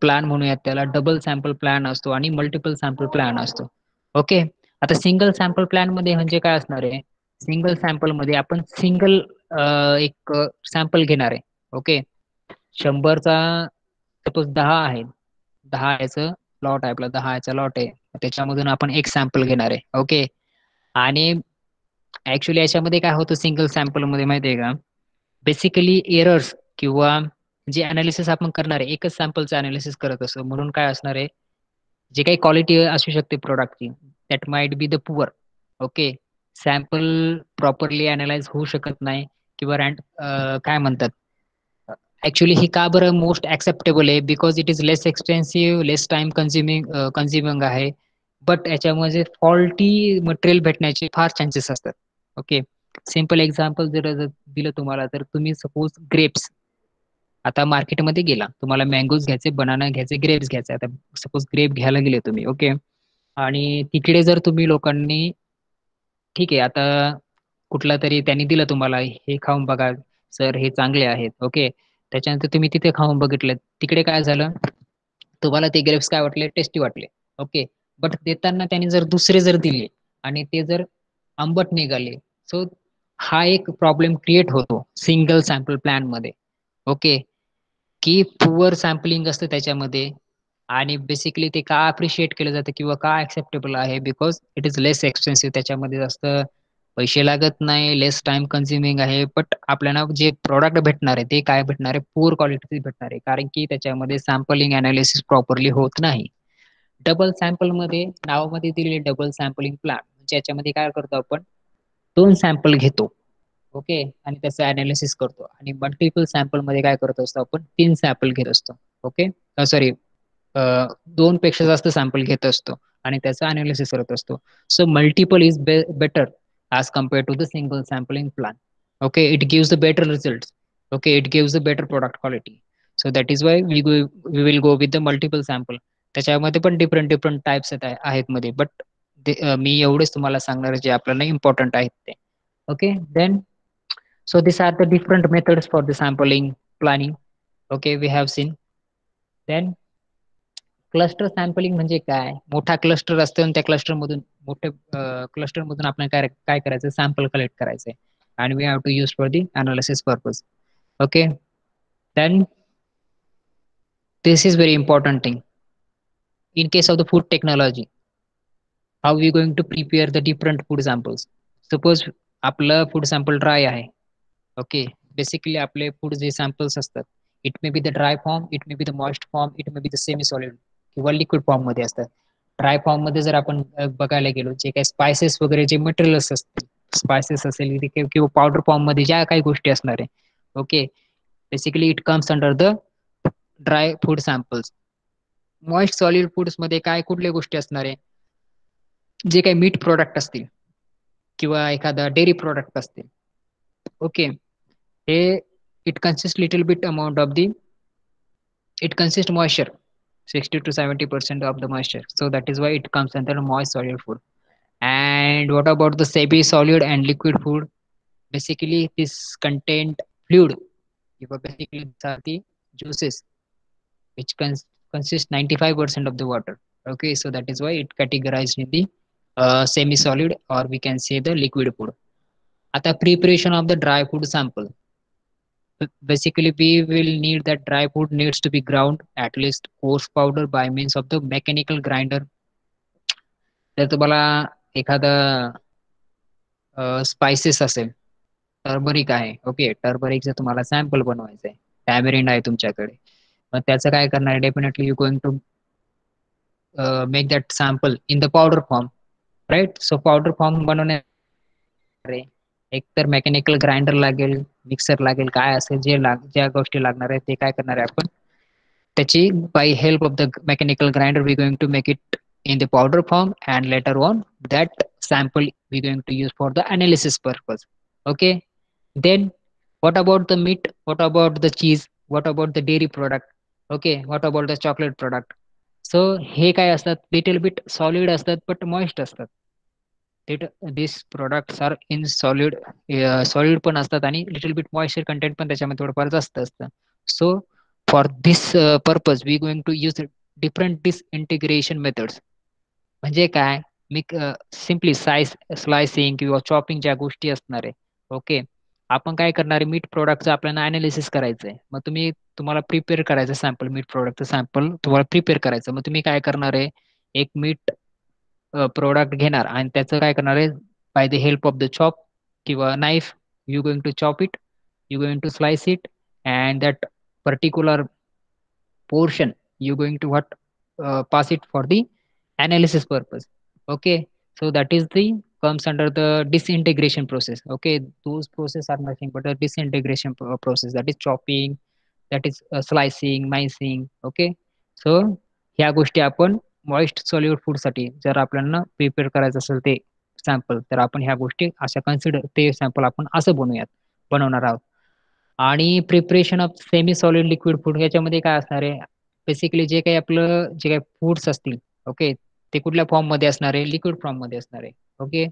plan म्हणूयात त्याला, डबल सॅम्पल प्लॅन असतो आणि मल्टिपल सॅम्पल प्लॅन असतो. ओके, आता सिंगल सॅम्पल प्लॅन मध्ये म्हणजे काय असणार आहे, सिंगल सॅम्पल मध्ये आपण सिंगल एक सॅम्पल घेणार आहे. ओके, 100चा सपोज 10 आहे, 10 याचं लॉट आहे आपला, 10 याचा लॉट आहे, त्याच्यामधून आपण एक सॅम्पल घेणार आहे. ओके, आणि ऍक्च्युली याच्यामध्ये काय होतं सिंगल सॅम्पल मध्ये माहितीये का, बेसिकली एरर्स किंवा जे अनालिसिस आपण करणार आहे एकच सॅम्पलचं अनालिसिस करत असतो, म्हणून काय असणार आहे, जे काही क्वालिटी असू शकते प्रोडक्टची that might be the poor. Okay, sample properly analyse होऊ शकत नाही किंवा काय म्हणतात, ऍक्च्युली ही का बरं मोस्ट ऍक्सेप्टेबल आहे, because it is less expensive, less time consuming आहे, बट याच्यामध्ये फॉल्टी मटेरियल भेटण्याचे फार चान्सेस असतात. ओके, सिम्पल एक्झाम्पल जर दिलं तुम्हाला, तर तुम्ही सपोज ग्रेप्स, आता मार्केटमध्ये गेला, तुम्हाला मँगोज घ्यायचे, बनाना घ्यायचे, ग्रेप्स घ्यायचे. आता सपोज ग्रेप घ्यायला गेले तुम्ही, ओके, आणि तिकडे जर तुम्ही लोकांनी, ठीक आहे, आता कुठला तरी त्यांनी दिलं तुम्हाला, हे खाऊन बघा सर, हे चांगले आहेत. ओके, त्याच्यानंतर तुम्ही तिथे खाऊन बघितलं, तिकडे काय झालं, तुम्हाला ते ग्रेप्स काय वाटले, टेस्टी वाटले. ओके, बट देताना त्यांनी जर दुसरे जर दिले आणि ते जर आंबट निघाले, सो हा एक प्रॉब्लेम क्रिएट होतो सिंगल सॅम्पल प्लॅन मध्ये. ओके, की पुअर सॅम्पलिंग असतं त्याच्यामध्ये, आणि बेसिकली ते का अप्रिशिएट केलं जातं किंवा का ऍक्सेप्टेबल आहे, because it is less expensive, त्याच्यामध्ये जास्त पैसे लागत नाही, लेस टाइम कन्झ्युमिंग आहे, बट आपल्याला जे प्रोडक्ट भेटणार आहे ते काय भेटणार आहे, पुअर क्वालिटी भेटणार आहे, कारण की त्याच्यामध्ये सॅम्पलिंग अनालिसिस प्रॉपरली होत नाही. डबल सॅम्पल मध्ये नावामध्ये दिलेले डबल सॅम्पलिंग प्लॅन, ज्याच्यामध्ये काय करतो आपण, 2 सॅम्पल घेतो. ओके, आणि त्याचं अनालिसिस करतो. आणि मल्टिपल सॅम्पल मध्ये काय करत असतो आपण, 3 सॅम्पल घेत असतो. ओके, सॉरी, 2 पेक्षा जास्त सॅम्पल घेत असतो आणि त्याचं अनालिसिस करत असतो. सो multiple is better as compared to the single sampling plan. Okay, it gives the better results. Okay, it gives the better product quality. So that is why we will go with the multiple sample. त्याच्यामध्ये पण different different types आहेत मध्ये, but मी एवढेच तुम्हाला सांगणार जे आपल्याला important आहेत ते. Okay, then so these are the different methods for the sampling planning. Okay, we have seen. Then cluster sampling म्हणजे काय? मोठा क्लस्टर असतो आणि त्या क्लस्टर मधून क्लस्टर मधून आपण काय करायचं, सॅम्पल कलेक्ट करायचंय आणि we have to use for the analysis purpose. Okay, then this is very important thing. In case of the food technology, how we going to prepare the different food samples? Suppose आपलं food sample dry आहे. Okay, basically आपले food जे samples असतात, it may be the dry form, it may be the moist form, it may be the semi solid किंवा liquid form मध्ये असतात. Dry form मध्ये जर आपण बघायला गेलो, जे काही स्पायसेस वगैरे जे मटेरियल्स असतील, स्पायसेस असेल किंवा पावडर फॉर्म मध्ये ज्या काही गोष्टी असणार आहे, okay, basically it comes under the dry food samples. Moist solid foods मध्ये काय कुठल्या गोष्टी असणार आहे, जे काही मीट प्रोडक्ट असतील किंवा एखादा डेअरी प्रोडक्ट असतील. ओके, हे it consist little bit amount of the, it consists moisture, 60 to 70% of the moisture, so that is why it comes under moist solid food. And what about the semi solid and liquid food? Basically this content fluid, basically these are the juices which consist 95% of the water. Okay, so that is why it categorized in the semi solid, or we can say the liquid food. At the preparation of the dry food sample, basically we will need that dry food needs to be ground at least coarse powder by means of the mechanical grinder. जर तुम्हाला एखादा spices असेल, turmeric आहे, okay, turmeric जर तुम्हाला sample बनवायचं आहे, tamarind आहे तुमच्याकडे, मग त्याचं काय करणार, definitely you going to make that sample in the powder form, right. So powder form बनवण्या एक तर मेकॅनिकल ग्राइंडर लागेल, मिक्सर लागेल, काय असेल ज्या गोष्टी लागणार आहेत ते काय करणार आहे आपण, त्याची by help of the mechanical grinder we going to make it in the powder form, and later on that sample we going to use for the analysis purpose. Okay, then what about the meat, what about the cheese, what about the dairy product, okay, what about the chocolate product? So हे काय असतात, little bit solid असतात but moist असतात. This products are in solid, solid पण असतात आणि little bit moisture content पण त्याच्यामध्ये थोडंफार जास्त असतं. So for this purpose we going to use different disintegration methods. म्हणजे काय, मी सिम्पली स्लायसिंग किंवा चॉपिंग ज्या गोष्टी असणार आहे, ओके, आपण काय करणार आहे, मीट प्रोडक्टचं आपल्याला अनालिसिस करायचं आहे. मग तुम्हाला प्रिपेअर करायचं सॅम्पल, मीट प्रोडक्टचं सॅम्पल तुम्हाला प्रिपेअर करायचं. मग तुम्ही काय करणार आहे, एक मीट प्रोडक्ट घेणार आणि त्याचं काय करणार आहे, by the help of the chop किंवा knife, you going to chop it, you going to slice it, and that particular portion you going to what pass it for the analysis purpose. Okay, so that is the comes under the disintegration process. Okay, those process are nothing but a disintegration process, that is chopping, that is slicing, micing. Okay, so ह्या गोष्टी आपण moist solid food साठी जर आपल्याला prepare करायचं असेल ते sample, तर आपण ह्या गोष्टी अशा कन्सिडर, ते सॅम्पल आपण असं बनवणार आहोत. आणि preparation of semi solid liquid food याच्यामध्ये काय असणार आहे, बेसिकली जे काही फूड्स असतील, ओके, ते कुठल्या फॉर्म मध्ये असणार आहे, लिक्विड फॉर्म मध्ये असणार आहे. Okay,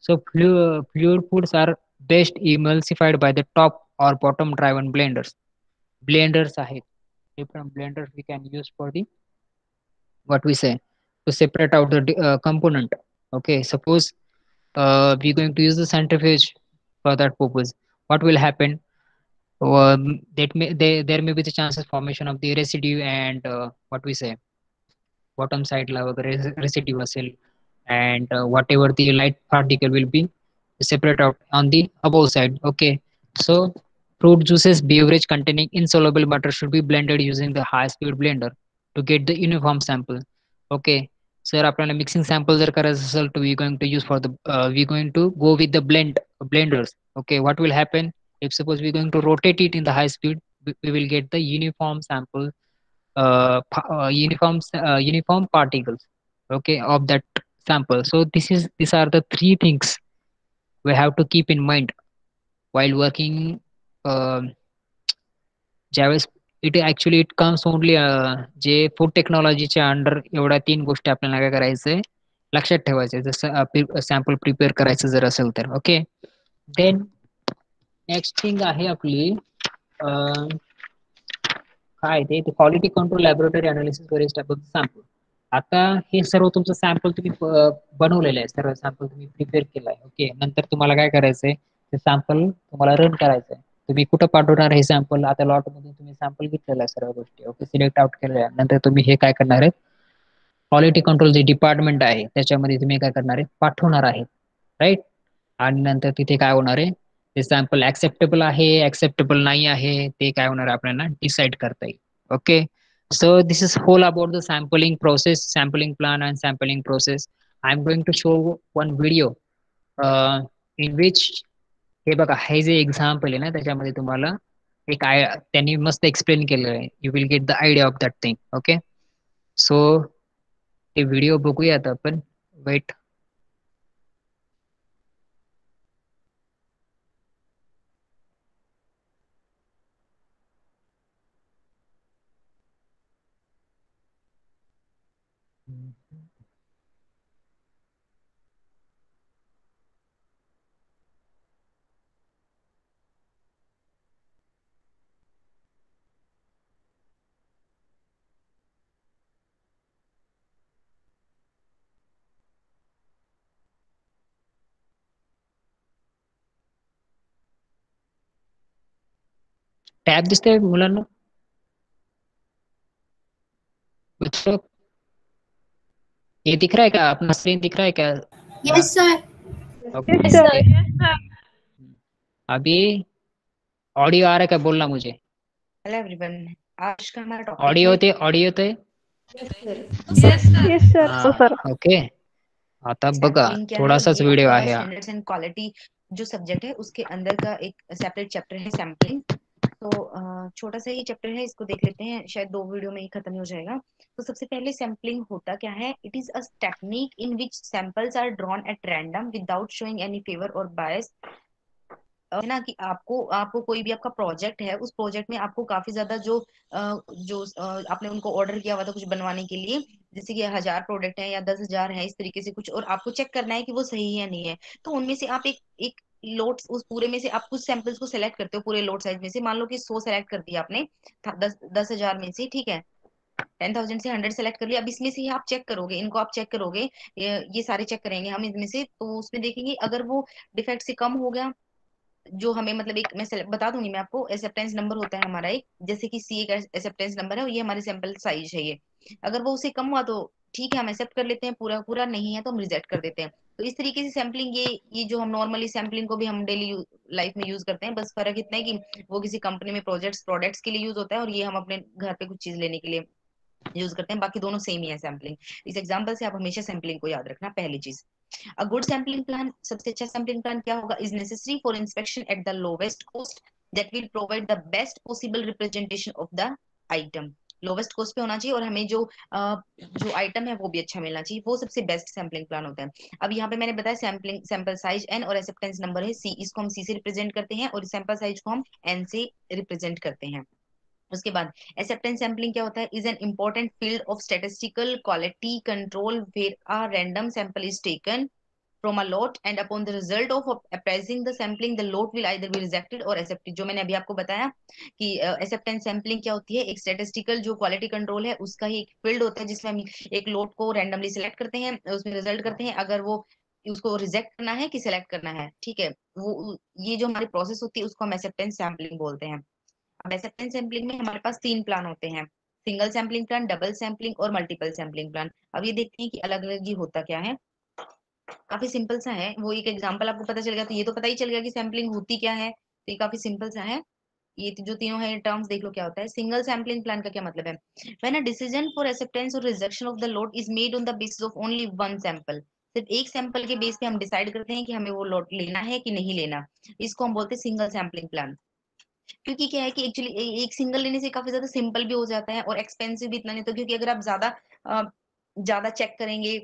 so fluid foods are best emulsified by the top और बॉटम ड्रायव्हन ब्लेंडर्स आहेत. Different blenders we can use for the what we say to separate out the component. Okay, suppose we going to use the centrifuge for that purpose. What will happen, there may be the chances formation of the residue and what we say bottom side ला वगैरे residue असेल, and whatever the light particle will be separate out on the above side. Okay, so fruit juices beverage containing insoluble butter should be blended using the high speed blender to get the uniform sample. Okay, sir आपल्याला mixing sample जर करायचं असेल तर we going to use for the we going to go with the blenders. Okay, what will happen if suppose we're going to rotate it in the high speed, we will get the uniform sample, uniform particles, okay, of that sample. So these are the three things we have to keep in mind while working. ज्यावेळेस it comes only, जे food टेक्नॉलॉजीच्या under एवढ्या तीन गोष्टी आपल्याला काय करायचंय, लक्षात ठेवायचंय, जसं सॅम्पल प्रिपेअर करायचं जर असेल तर. ओके, देन नेक्स्ट थिंग आहे आपली काय ते quality control laboratory analysis various type of sample. आता हे सर्व तुमचं सॅम्पल तुम्ही बनवलेलं आहे, सर्व सॅम्पल तुम्ही प्रिपेअर केलाय. ओके, नंतर तुम्हाला काय करायचंय, ते सॅम्पल तुम्हाला रन करायचंय. तुम्ही कुठं पाठवणार हे सॅम्पल, आता लॉट मध्ये तुम्ही सॅम्पल घेतलेला आहे, सर्व गोष्टी ओके सिलेक्ट आउट केलेल्या आहे. नंतर तुम्ही हे काय करणार आहे, क्वालिटी कंट्रोल जे डिपार्टमेंट आहे त्याच्यामध्ये तुम्ही काय करणार आहे, पाठवणार आहे, राईट. आणि नंतर तिथे काय होणार आहे, ते सॅम्पल ऍक्सेप्टेबल आहे ऍक्सेप्टेबल नाही आहे ते काय होणार आहे आपल्याला डिसाईड करता येईल. Okay, so this is whole about the sampling process, sampling plan and sampling process. I'm going to show one video in which हे बघा, हे जे एक्झाम्पल आहे ना त्याच्यामध्ये तुम्हाला एक त्यांनी मस्त एक्सप्लेन केलेलं आहे. You will get the idea of that thing. Okay, so ते व्हिडिओ बघूयात आपण. वेट. टॅब दिसतंय मुलांना? बच्चों, ये दिख रहा है क्या, अपना स्क्रीन दिख रहा है क्या? Yes sir. Okay yes okay, sir. अभी ऑडियो आ रहा है क्या, बोलना मुझे. हेलो एवरीवन, आज का हमारा टॉपिक ऑडियो है होते, ऑडियो होते. Yes sir. हो सर. ओके, आता बघा सैम्पलिंग क्या है। थोडासाच ये व्हिडिओ आपका आहे हा. स्टैंडर्ड्स एंड क्वालिटी जो सब्जेक्ट है उसके अंदर का एक सेपरेट चैप्टर है सैम्पलिंग। तो छोटा सा ही चैप्टर है, इसको देख लेते हैं, शायद 2 वीडियो में ही खत्म हो जाएगा। तो सबसे पहले सैम्पलिंग होता क्या है। It is a technique in which samples are drawn at random without showing any favour or bias. है ना कि आपको कोई भी आपका प्रोजेक्ट है, उस प्रोजेक्ट में आपको काफी ज्यादा आपने उनको ऑर्डर किया हुआ था कुछ बनवाने के लिए, जैसे कि 1000 प्रोडक्ट है या 10,000 है, इस तरीके से कुछ, और आपको चेक करना है कि वो सही है या नहीं है। तो उनमें से आप एक एक लोट, उस पूरे में से आप कुछ सैंपल्स को सिलेक्ट करते हो पूरे लोट साइज में से। मान लो कि 100 सेलेक्ट कर दिया आपने 10,000 में से, ठीक है, 10,000 से 100 सेलेक्ट कर लिया। अब इसमें से ही आप चेक करोगे, इनको आप चेक करोगे, ये सारे चेक करेंगे हम इनमें से। तो उसमें देखेंगे अगर वो डिफेक्ट से कम हो गया, जो हमें मतलब एक मैं बता दूंगी मैं आपको, एक्सेप्टेंस नंबर होता है हमारा एक, जैसे कि सी एक एक्सेप्टेंस नंबर है और ये हमारी सैंपल साइज है ये। अगर वो उससे कम हुआ तो ठीक है, हम एक्सेप्ट कर लेते हैं, पूरा पूरा नहीं है तो हम रिजेक्ट कर देते हैं। तो इस तरीके से सैम्पलिंग, ये जो हम नॉर्मली सैम्पलिंग को भी हम डेली लाइफ में यूज करते हैं, बस फर्क इतना है कि वो किसी कंपनी में प्रोडक्ट्स के लिए यूज होता है और ये हम अपने घर पे कुछ चीज लेने के लिए यूज करते हैं। बाकी दोनों सेम ही है सैम्पलिंग। इस एग्जाम्पल से आप हमेशा सैम्पलिंग को याद रखना, पहली चीज। A good sampling plan, सबसे अच्छा सैम्पलिंग प्लान क्या होगा, is necessary for inspection at the lowest cost that will provide the best possible representation of the item। Lowest cost पे होना चाहिए और हमें जो आइटम है वो भी अच्छा मिलना चाहिए, वो सबसे बेस्ट सैम्पलिंग प्लान होता है। अब यहाँ पे मैंने बताया सैंपल साइज एन और एक्सेप्टेंस नंबर है सी, इसको हम सी से रिप्रेजेंट करते हैं और सैंपल साइज को हम एन से रिप्रेजेंट करते हैं। उसके बाद एक्सेप्टेंस सैम्पलिंग क्या होता है, is an important field of statistical quality control where a random sample is taken from a lot and upon the result of appraising the sampling the lot will either be rejected or accepted। जो मैंने अभी आपको बताया कि acceptance sampling क्या होती है, एक स्टैटिस्टिकल जो क्वालिटी कंट्रोल है उसका ही एक फील्ड होता है जिसमें हम एक लोट को रैंडमली सिलेक्ट करते हैं, उसमें रिजल्ट करते हैं, अगर वो उसको रिजेक्ट करना है कि सिलेक्ट करना है, ठीक है, वो ये जो हमारी प्रोसेस होती है उसको हम एक्सेप्टेंस सैम्पलिंग बोलते हैं। अब एक्सेप्टेंस सैम्पलिंग में हमारे पास 3 प्लान होते हैं, single sampling plan, double sampling और मल्टीपल सैम्पलिंग प्लान। अब ये देखते हैं कि अलग अलग ये होता क्या है। काफी सिंपल सा है, वो एक एग्जांपल आपको पता चल गया तो ये तो पता ही चल गया कि सैम्पलिंग होती क्या है। तो ये काफी सिंपल सा है। ये जो तीनों है टर्म्स देख लो क्या होता है। सिंगल सैम्पलिंग प्लान का क्या मतलब है, when a decision for acceptance और rejection of the load is made on the basis of only one sample. सिर्फ एक सैंपल के बेस पे हम डिसाइड करते हैं कि हमें वो लोड लेना है कि नहीं लेना, इसको हम बोलते हैं सिंगल सैम्पलिंग प्लान। क्योंकि क्या है कि एक्चुअली एक सिंगल लेने से काफी ज्यादा सिंपल भी हो जाता है और एक्सपेंसिव भी इतना नहीं होता, क्योंकि अगर आप ज्यादा चेक करेंगे,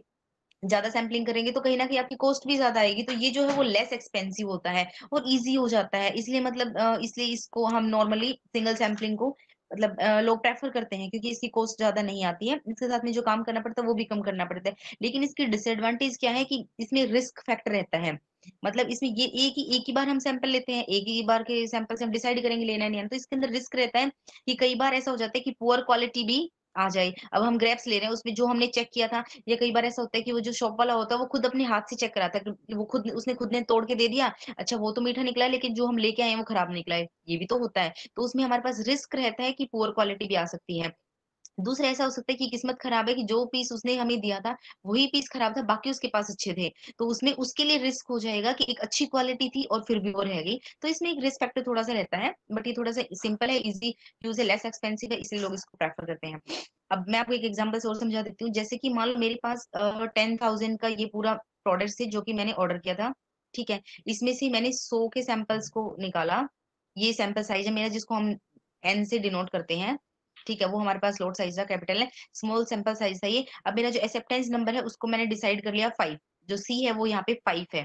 ज्यादा सैम्पलिंग करेंगे तो कहीं ना कहीं आपकी कॉस्ट भी ज्यादा आएगी। तो ये जो है वो लेस एक्सपेंसिव होता है और इजी हो जाता है, इसलिए मतलब इसलिए इसको हम नॉर्मली सिंगल सैम्पलिंग को मतलब लोग प्रेफर करते हैं, क्योंकि इसकी कॉस्ट ज्यादा नहीं आती है, इसके साथ में जो काम करना पड़ता है वो भी कम करना पड़ता है। लेकिन इसकी डिसएडवांटेज क्या है कि इसमें रिस्क फैक्टर रहता है। मतलब इसमें ये एक ही बार हम सैंपल लेते हैं, एक ही बार के सैंपल से हम डिसाइड करेंगे लेना है नहीं लेना, तो इसके अंदर रिस्क रहता है कि कई बार ऐसा हो जाता है कि पुअर क्वालिटी भी आ जाए। अब हम ग्रेप्स ले रहे हैं, उसमें जो हमने चेक किया था, या कई बार ऐसा होता है कि वो जो शॉप वाला होता है वो खुद अपने हाथ से चेक कराता है कि वो खुद ने तोड़ के दे दिया, अच्छा वो तो मीठा निकला है लेकिन जो हम लेके आए हैं वो खराब निकला है, ये भी तो होता है। तो उसमें हमारे पास रिस्क रहता है कि पुअर क्वालिटी भी आ सकती है। दूसरा ऐसा हो सकता है कि किस्मत खराब है कि जो पीस उसने हमें दिया था वही पीस खराब था, बाकी उसके पास अच्छे थे, तो उसमें उसके लिए रिस्क हो जाएगा कि एक अच्छी क्वालिटी थी और फिर भी वो रह गई। तो इसमें एक रिस्क फैक्टर थोड़ा सा रहता है, बट ये थोड़ा सा सिंपल है, इजी यूज है, लेस एक्सपेंसिव है, इसलिए लोग इसको प्रेफर करते हैं। अब मैं आपको एक एग्जांपल से और समझा देती हूँ। जैसे कि मान लो मेरे पास 10,000 का ये पूरा प्रोडक्ट है जो कि मैंने ऑर्डर किया था, ठीक है। इसमें से मैंने 100 के सैंपल्स को निकाला, ये सैंपल साइज है मेरा जिसको हम एन से डिनोट करते हैं, ठीक है। वो हमारे पास लोड साइज का कैपिटल है, स्मॉल सैंपल साइज था ये। अब मेरा जो एक्सेप्टेंस नंबर है उसको मैंने डिसाइड कर लिया 5, जो सी है वो यहाँ पे 5 है।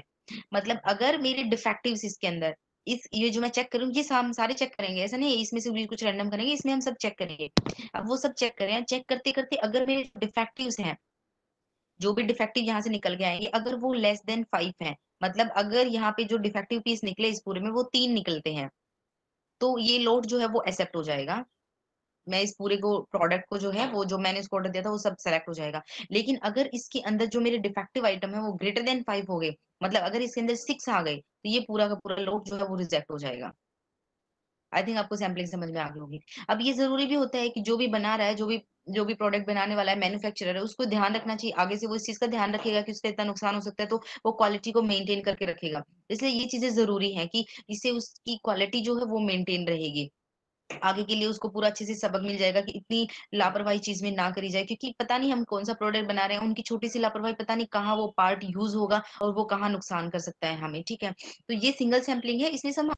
मतलब अगर मेरे डिफेक्टिव्स इसके अंदर, इस ये जो मैं चेक करूंगी ये सारे चेक करेंगे, ऐसा नहीं है इसमें से भी कुछ रैंडम करेंगे, इसमें हम सब चेक करेंगे। अब वो सब चेक करें, चेक करते करते अगर मेरे डिफेक्टिव्स हैं, जो भी डिफेक्टिव यहाँ से निकल के आएंगे, अगर वो लेस देन 5 है, मतलब अगर यहाँ पे जो डिफेक्टिव पीस निकले इस पूरे में वो 3 निकलते हैं, तो ये लोड जो है वो एक्सेप्ट हो जाएगा। मैं इस पूरे को प्रोडक्ट को जो है वो जो मैंने इसको ऑर्डर दिया था वो सब सेलेक्ट हो जाएगा। लेकिन अगर इसके अंदर जो मेरे डिफेक्टिव आइटम है वो ग्रेटर देन 5 हो गए, मतलब अगर इसके अंदर 6 आ गए, तो ये पूरा का पूरा लोड जो है वो रिजेक्ट हो जाएगा। आई थिंक आपको सैम्पलिंग समझ में आ गई होगी। अब ये जरूरी भी होता है कि जो भी बना रहा है, जो भी प्रोडक्ट बनाने वाला है, मैन्युफैक्चरर है, उसको ध्यान रखना चाहिए, आगे से वो इस चीज का ध्यान रखेगा कि उससे इतना नुकसान हो सकता है, तो वो क्वालिटी को मेंटेन करके रखेगा। इसलिए ये चीजें जरूरी है कि इससे उसकी क्वालिटी जो है वो मेंटेन रहेगी, आगे के लिए उसको पूरा अच्छे से सबक मिल जाएगा कि इतनी लापरवाही चीज में ना करी जाए, क्योंकि पता नहीं हम कौन सा प्रोडक्ट बना रहे हैं, उनकी छोटी सी लापरवाही पता नहीं कहाँ वो पार्ट यूज होगा और वो कहाँ नुकसान कर सकता है हमें, ठीक है। तो ये सिंगल सैम्पलिंग है, इसमें सब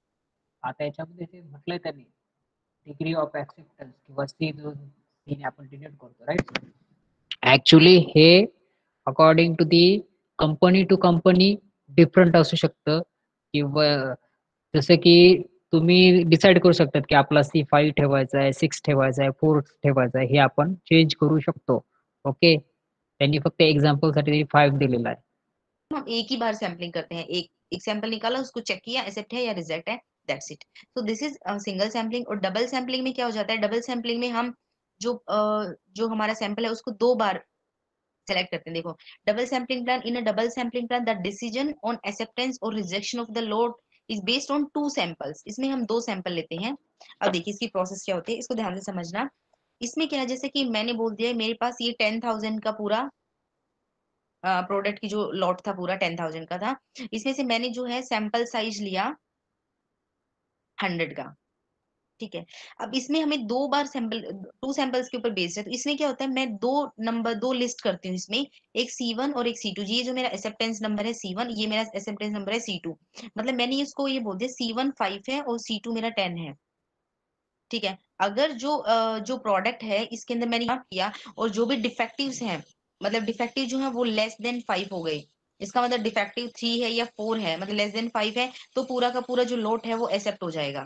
आता याच्यामध्ये ते म्हटलंय त्यांनी डिग्री ऑफ ऍक्सेप्टन्स किंवा सी जो सीने आपण डिनोट करतो राईट. ऍक्च्युली हे according to the company to company different असू शकतं, किंवा जसं की तुम्ही डिसाईड करू शकतात की आपला C5 ठेवायचा आहे, 6 ठेवायचा आहे, 4 ठेवायचा आहे, हे आपण चेंज करू शकतो. ओके. त्यांनी फक्त एक्झाम्पलसाठी 5 दिलेला आहे. हम एक ही बार सैम्पलिंग करते हैं, एक एक सैंपल निकाला, उसको चेक किया, एक्सेप्ट है या रिजेक्ट है, दैट्स इट। तो दिस इज सिंगल सैम्पलिंग। और डबल सैम्पलिंग में क्या हो जाता है, डबल सैम्पलिंग में हम जो हमारा सैंपल है उसको 2 बार सेलेक्ट करते हैं। देखो, double sampling plan, in a double sampling plan the decision on acceptance और rejection of the load is based on 2 samples. इसमें हम 2 सैंपल लेते हैं। अब देखिए इसकी प्रोसेस क्या होती है, इसको ध्यान से समझना। इसमें क्या है, जैसे कि मैंने बोल दिया मेरे पास ये 10,000 का पूरा प्रोडक्ट की जो लॉट था पूरा 10,000 का था, इसमें से मैंने जो है सैंपल साइज लिया 100 का, ठीक है। अब इसमें हमें 2 बार सैंपल, 2 सैंपल्स के ऊपर बेस्ड है, तो इसमें क्या होता है, मैं 2 लिस्ट करती हूँ इसमें, एक C1 और एक C2। ये जो मेरा एक्सेप्टेंस नंबर है C1, ये मेरा एक्सेप्टेंस नंबर है C2। मतलब मैंने इसको ये बोल दिया C1 5 है और C2 मेरा 10 है, ठीक है। अगर जो प्रोडक्ट है इसके अंदर मैंने किया और जो भी डिफेक्टिव्स हैं, मतलब डिफेक्टिव जो है वो लेस देन 5 हो गए, इसका मतलब डिफेक्टिव 3 है या 4 है, मतलब लेस देन 5 है, तो पूरा का पूरा जो लोट है वो एक्सेप्ट हो जाएगा,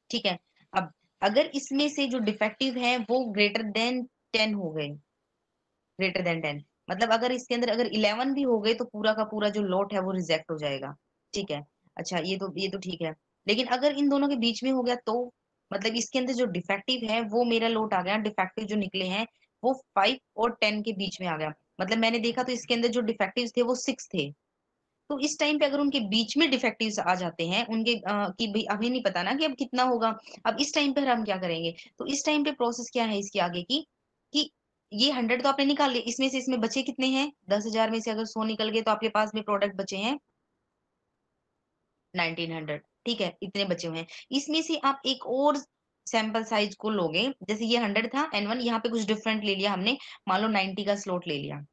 ठीक है। अब अगर इसमें से जो डिफेक्टिव है वो ग्रेटर देन 10 हो गए, ग्रेटर देन 10, मतलब अगर इसके अंदर अगर 11 भी हो गए, तो पूरा का पूरा जो लोट है वो रिजेक्ट हो जाएगा, ठीक है। अच्छा, ये तो ठीक है। लेकिन अगर इन दोनों के बीच में हो गया, तो मतलब इसके अंदर जो डिफेक्टिव है वो मेरा लोट आ गया, डिफेक्टिव जो निकले हैं वो 5 और 10 के बीच में आ गया। मतलब मैंने देखा तो इसके अंदर जो डिफेक्टिव थे वो 6 थे। तो इस टाइम पे अगर उनके बीच में डिफेक्टिव्स आ जाते हैं, उनके कि भाई अभी नहीं पता ना कि अब कितना होगा, अब इस टाइम पे हम क्या करेंगे, तो इस टाइम पे प्रोसेस क्या है इसकी आगे की, कि ये 100 तो आपने निकाल लिया, इसमें से इसमें बचे कितने हैं, 10,000 में से अगर 100 निकल गए तो आपके पास में प्रोडक्ट बचे हैं 1900, ठीक है, इतने बचे हुए हैं। इसमें से आप एक और सैंपल साइज को लोगे, जैसे ये 100 था N1, यहाँ पे कुछ डिफरेंट ले लिया हमने, मान लो 90 का स्लॉट ले लिया।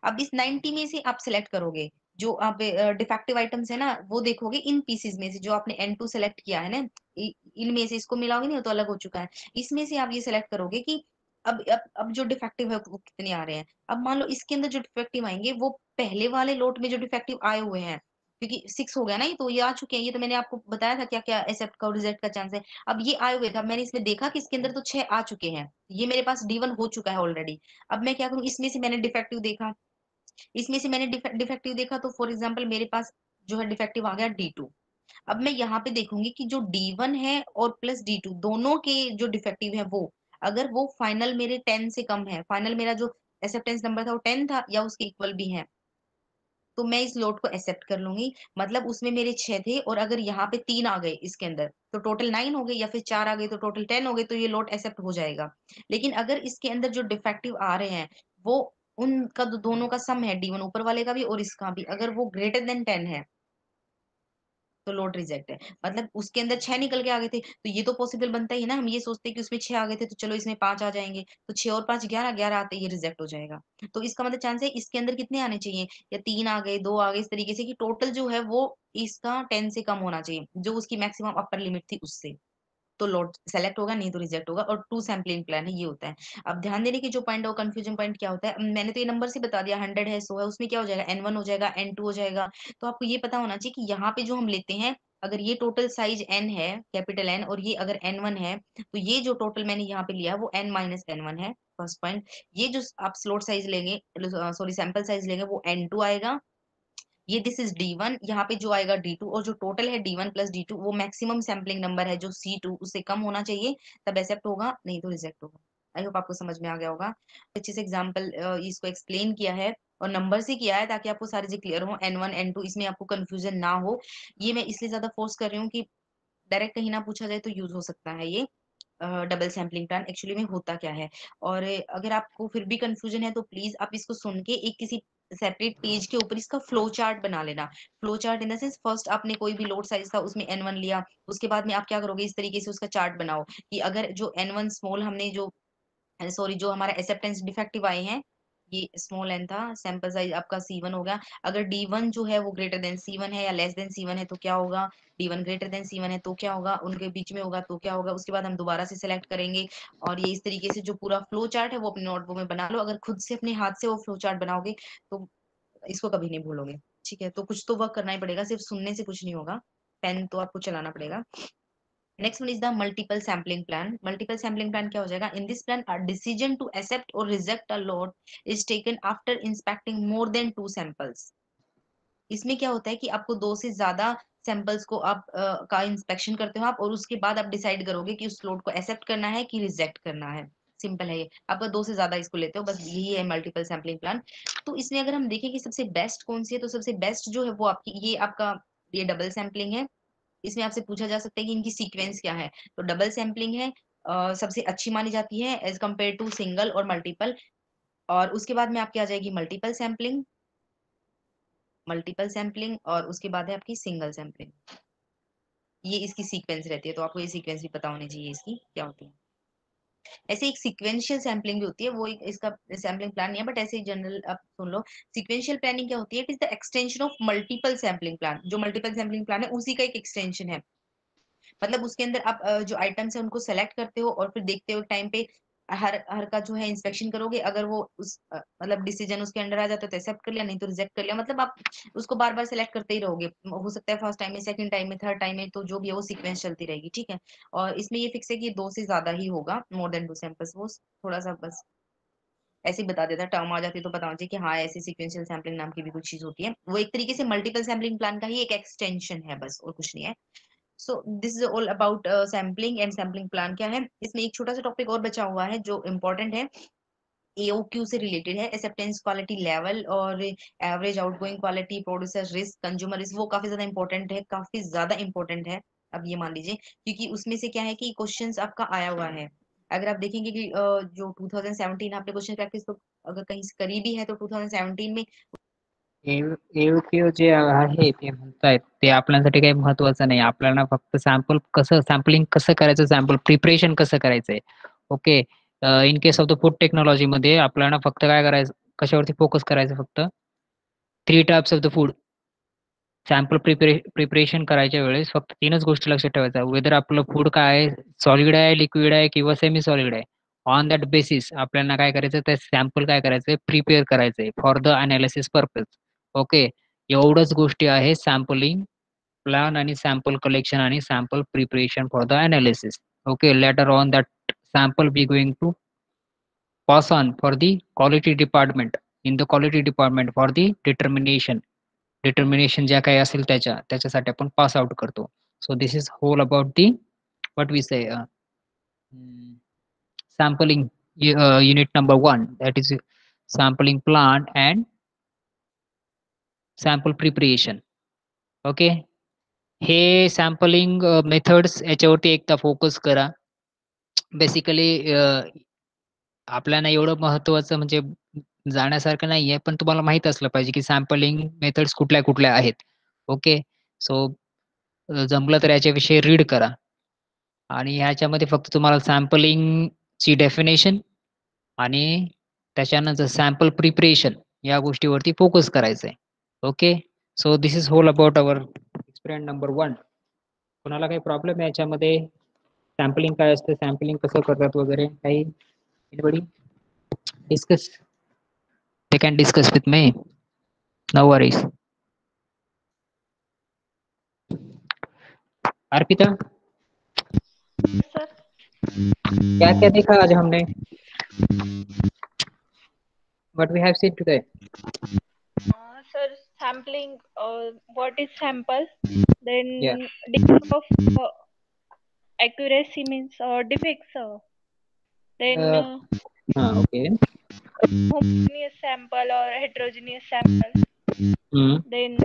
अब इस 90 में से आप सिलेक्ट करोगे, जो आप डिफेक्टिव आइटम्स है ना वो देखोगे, इन पीसेस में से जो आपने N2 सेलेक्ट किया है ना, इनमें से इसको मिलाओगे नहीं तो अलग हो चुका है, इसमें से आप ये सिलेक्ट करोगे कि अब जो डिफेक्टिव है वो कितने आ रहे हैं। अब मान लो इसके अंदर जो डिफेक्टिव आएंगे वो पहले वाले लोट में जो डिफेक्टिव आए हुए हैं, क्योंकि 6 हो गया ना, ये तो ये आ चुके हैं, ये तो मैंने आपको बताया था क्या क्या एक्सेप्ट का और रिजेक्ट का चांस है। अब ये आए हुए थे, अब मैंने इसमें देखा कि इसके अंदर तो 6 आ चुके हैं, ये मेरे पास D1 हो चुका है ऑलरेडी। अब मैं क्या करूँ, इसमें से मैंने डिफेक्टिव देखा, इसमें से मैंने डिफेक्टिव देखा, तो फॉर एग्जाम्पल मेरे पास जो है डिफेक्टिव आ गया D2। अब मैं यहाँ पे देखूंगी कि जो D1 है और प्लस D2 दोनों के जो डिफेक्टिव है वो, अगर वो फाइनल मेरे 10 से कम है, फाइनल मेरा जो एक्सेप्टेंस नंबर था वो 10 था या उसके इक्वल भी है, तो मैं इस लोड को एक्सेप्ट कर लूंगी। मतलब उसमें मेरे 6 थे और अगर यहाँ पे 3 आ गए इसके अंदर तो टोटल 9 हो गए, या फिर 4 आ गए तो टोटल 10 हो गए, तो ये लोड एक्सेप्ट हो जाएगा। लेकिन अगर इसके अंदर जो डिफेक्टिव आ रहे हैं वो उनका दोनों का सम है, D1 ऊपर वाले का भी और इसका भी, अगर वो ग्रेटर देन 10 है तो लोड रिजेक्ट है। मतलब उसके अंदर 6 निकल के आ गए थे, तो ये तो पॉसिबल बनता ही है ना, हम ये सोचते हैं कि उसमें 6 आ गए थे तो चलो इसमें 5 आ जाएंगे, तो 6 और 5 11, 11 आते ये रिजेक्ट हो जाएगा। तो इसका मतलब चांस है इसके अंदर कितने आने चाहिए, या 3 आ गए, 2 आ गए, इस तरीके से कि टोटल जो है वो इसका 10 से कम होना चाहिए, जो उसकी मैक्सिमम अपर लिमिट थी उससे, तो लोड सेलेक्ट होगा, नहीं तो रिजेक्ट होगा। और 2 सैम्पलिंग प्लान है, ये होता है। अब ध्यान देने की जो पॉइंट है वो कंफ्यूजन पॉइंट क्या होता है, मैंने तो ये नंबर से बता दिया, 100 है, 100 है, उसमें क्या हो जाएगा, N1 हो जाएगा, N2 हो जाएगा। तो आपको ये पता होना चाहिए कि यहाँ पे जो हम लेते हैं, अगर ये टोटल साइज N है, कैपिटल N, और ये अगर N1 है, तो ये जो टोटल मैंने यहाँ पे लिया है वो N माइनस N1 है, फर्स्ट पॉइंट। ये जो आप स्लॉट साइज लेंगे, सॉरी सैंपल साइज लेंगे, वो N2 आएगा। ये दिस इज D1, यहाँ पे जो आएगा D2, और जो टोटल है D1 प्लस D2 वो मैक्सिमम सैम्पलिंग नंबर है जो C2 उससे कम होना चाहिए, तब एक्सेप्ट होगा, नहीं तो रिजेक्ट होगा। आई होप आपको समझ में आ गया होगा। अच्छे से एग्जाम्पल इसको एक्सप्लेन किया है और नंबर से किया है ताकि आपको सारी चीज क्लियर हो, N1 N2 इसमें आपको कंफ्यूजन ना हो। ये मैं इसलिए ज्यादा फोर्स कर रही हूँ कि डायरेक्ट कहीं ना पूछा जाए तो यूज हो सकता है ये डबल सैम्पलिंग प्लान एक्चुअली में होता क्या है। और अगर आपको फिर भी कंफ्यूजन है तो प्लीज आप इसको सुन के एक किसी सेपरेट पेज के ऊपर इसका फ्लो चार्ट बना लेना। Flow chart in the sense, first आपने कोई भी लोड साइज था उसमें N1 लिया, उसके बाद में आप क्या करोगे, इस तरीके से उसका चार्ट बनाओ कि अगर जो N1 स्मॉल हमने जो, सॉरी, जो हमारा एक्सेप्टेंस डिफेक्टिव आए हैं, ये स्मॉल n था, सैंपल साइज आपका C1 हो गया। अगर D1 जो है वो ग्रेटर देन C1 है या लेस देन C1 है तो क्या होगा, D1 ग्रेटर देन C1 है तो क्या होगा, उनके बीच में होगा तो क्या होगा, उसके बाद हम दोबारा से सिलेक्ट करेंगे। और ये इस तरीके से जो पूरा फ्लो चार्ट है वो अपने नोटबुक में बना लो। अगर खुद से अपने हाथ से वो फ्लो चार्ट बनाओगे तो इसको कभी नहीं भूलोगे। ठीक है, तो कुछ तो वर्क करना ही पड़ेगा, सिर्फ सुनने से कुछ नहीं होगा, पेन तो आपको चलाना पड़ेगा। Next one is the multiple sampling plan. Multiple sampling plan क्या हो जाएगा? In this plan, a decision to accept or reject a load is taken after inspecting more than 2 samples. इसमें क्या होता है कि आपको 2 से ज्यादा सैंपल्स को आप का इंस्पेक्शन करते हो आप, और उसके बाद आप डिसाइड करोगे कि उस लोड को एक्सेप्ट करना है कि रिजेक्ट करना है। सिंपल है ये, आपका 2 से ज्यादा इसको लेते हो, बस यही है मल्टीपल सैम्पलिंग प्लान। तो इसमें अगर हम देखें कि सबसे बेस्ट कौन सी है, तो सबसे बेस्ट जो है वो आपकी ये आपका ये डबल सैम्पलिंग है। इसमें आपसे पूछा जा सकता है कि इनकी सीक्वेंस क्या है, तो डबल सैम्पलिंग है, सबसे अच्छी मानी जाती है एज कम्पेयर टू सिंगल और मल्टीपल। और उसके बाद में आपकी आ जाएगी मल्टीपल सैम्पलिंग, मल्टीपल सैम्पलिंग, और उसके बाद है आपकी सिंगल सैम्पलिंग। ये इसकी सीक्वेंस रहती है, तो आपको ये सीक्वेंस भी पता होनी चाहिए इसकी क्या होती है। ऐसे एक सीक्वेंशियल सैम्पलिंग भी होती है, वो एक इसका सैम्पलिंग प्लान नहीं है, बट ऐसे जनरल आप सुन लो। सीक्वेंशियल प्लानिंग क्या होती है, it is the extension of multiple sampling plan. जो मल्टीपल सैम्पलिंग प्लान है उसी का एक एक्सटेंशन है। मतलब उसके अंदर आप जो आइटम्स है उनको सेलेक्ट करते हो और फिर देखते हो टाइम पे हर हर का जो है इंस्पेक्शन करोगे, अगर वो उस मतलब डिसीजन उसके अंडर आ जाता है तो एक्सेप्ट कर लिया, नहीं तो रिजेक्ट कर लिया। मतलब आप उसको बार बार सेलेक्ट करते ही रहोगे, हो सकता है फर्स्ट टाइम में, सेकंड टाइम में, थर्ड टाइम में, तो जो भी है वो सीक्वेंस चलती रहेगी। ठीक है, और इसमें ये फिक्स है कि 2 से ज्यादा ही होगा, मोर देन 2 सैंपल्स। वो थोड़ा सा बस ऐसे ही बता देता, टर्म आ जाती है तो पता होना चाहिए कि हाँ ऐसी सीक्वेंशियल सैम्पलिंग नाम की भी कुछ चीज होती है। वो एक तरीके से मल्टीपल सैम्पलिंग प्लान का ही एक एक्सटेंशन है बस, और कुछ नहीं है। सो this is all about sampling and sampling plan क्या है। इसमें एक छोटा सा टॉपिक और बचा हुआ है जो इम्पोर्टेंट है, AOQ से रिलेटेड है, एक्सेप्टेंस क्वालिटी लेवल और average outgoing quality, producer risk, consumer risk. वो काफी ज्यादा इंपॉर्टेंट है, काफी ज्यादा इंपॉर्टेंट है। अब ये मान लीजिए, क्योंकि उसमें से क्या है कि क्वेश्चंस आपका आया हुआ है। अगर आप देखेंगे कि जो 2017 आपने क्वेश्चन प्रैक्टिस तो अगर कहीं से करी भी है तो 2017 में AOQ जे आहे ते म्हणतायत ते आपल्यासाठी काही महत्वाचं नाही. आपल्याला फक्त सॅम्पलिंग कसं करायचं, सॅम्पल प्रिपरेशन कसं करायचंय. Okay. In case of the food टेक्नॉलॉजीमध्ये आपल्याला फक्त काय करायचं, कशावरती फोकस करायचं फक्त 3 types of the food. Sample preparation करायच्या वेळेस फक्त 3च गोष्टी लक्षात ठेवायच्या. वेदर आपलं फूड काय आहे, सॉलिड आहे, लिक्विड आहे किंवा सेमी सॉलिड आहे. ऑन दॅट बेसिस आपल्याला काय करायचं, ते सॅम्पल काय करायचंय, प्रिपेअर करायचंय for the analysis purpose. Okay. एवढंच गोष्टी आहे सॅम्पलिंग प्लान आणि सॅम्पल कलेक्शन आणि sample preparation for the analysis. Okay. Later on that sample we going to pass on for the quality department, in the quality department for the determination determination ज्या काही असेल त्याच्यासाठी आपण pass out करतो. So this is whole about the what we say sampling unit number 1, that is sampling plant and sample preparation. Okay, हे sampling methods याच्यावरती एकदा focus करा. बेसिकली आपल्याला एवढं महत्वाचं म्हणजे जाण्यासारखं नाहीये, पण तुम्हाला माहित असलं पाहिजे की सॅम्पलिंग मेथड्स कुठल्या कुठल्या आहेत. ओके, सो जमलं तर याच्याविषयी रीड करा. आणि ह्याच्यामध्ये फक्त तुम्हाला सॅम्पलिंगची डेफिनेशन आणि त्याच्यानंतर सॅम्पल प्रिपरेशन या गोष्टीवरती फोकस करायचं आहे. Okay, so this is whole about our experiment number 1. कोणाला काही प्रॉब्लेम आहे याच्यामध्ये? सॅम्पलिंग काय असतं, सॅम्पलिंग कसं करतात वगैरे काही? Anybody discuss? They can discuss with me, no worries. Arpita, sir क्या क्या देखा आज हमने? What we have seen today? sir, sampling, what is sample, then Yeah. degree of accuracy means defects, then Okay. homogeneous sample or heterogeneous sample, then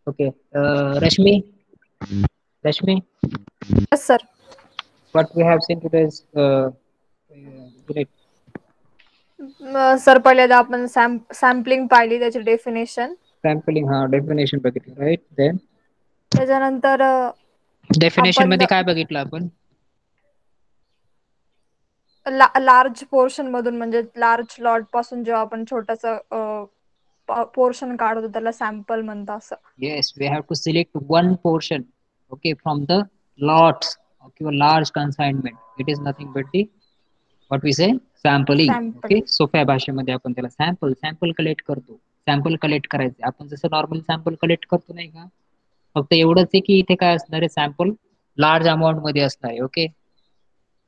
Okay. Rashmi, yes sir. what we have seen today is unit. Sir पहिल्यांदा आपण sampling पाहिली, त्याची definition. Sampling, definition बघितली, right? Then त्याच्यानंतर definition आपण मध्ये काय बघितलं आपण? लार्ज पोर्शन मधून, म्हणजे लार्ज लॉट पासून जेव्हा आपण छोटस पोर्शन काढतो त्याला सॅम्पल म्हणतात असं. Yes, we have to select one portion, okay, from the lots, okay, or large consignment. It is nothing but the what we say sampling. Sample. Okay, सोप्या भाषेमध्ये आपण त्याला सॅम्पल कलेक्ट करतो. सॅम्पल कलेक्ट करायचे आपण जसं नॉर्मल सॅम्पल कलेक्ट करतो नाही का, फक्त एवढंच आहे की इथे काय असणार आहे, सॅम्पल लार्ज अमाऊंट मध्ये असणार आहे. ओके,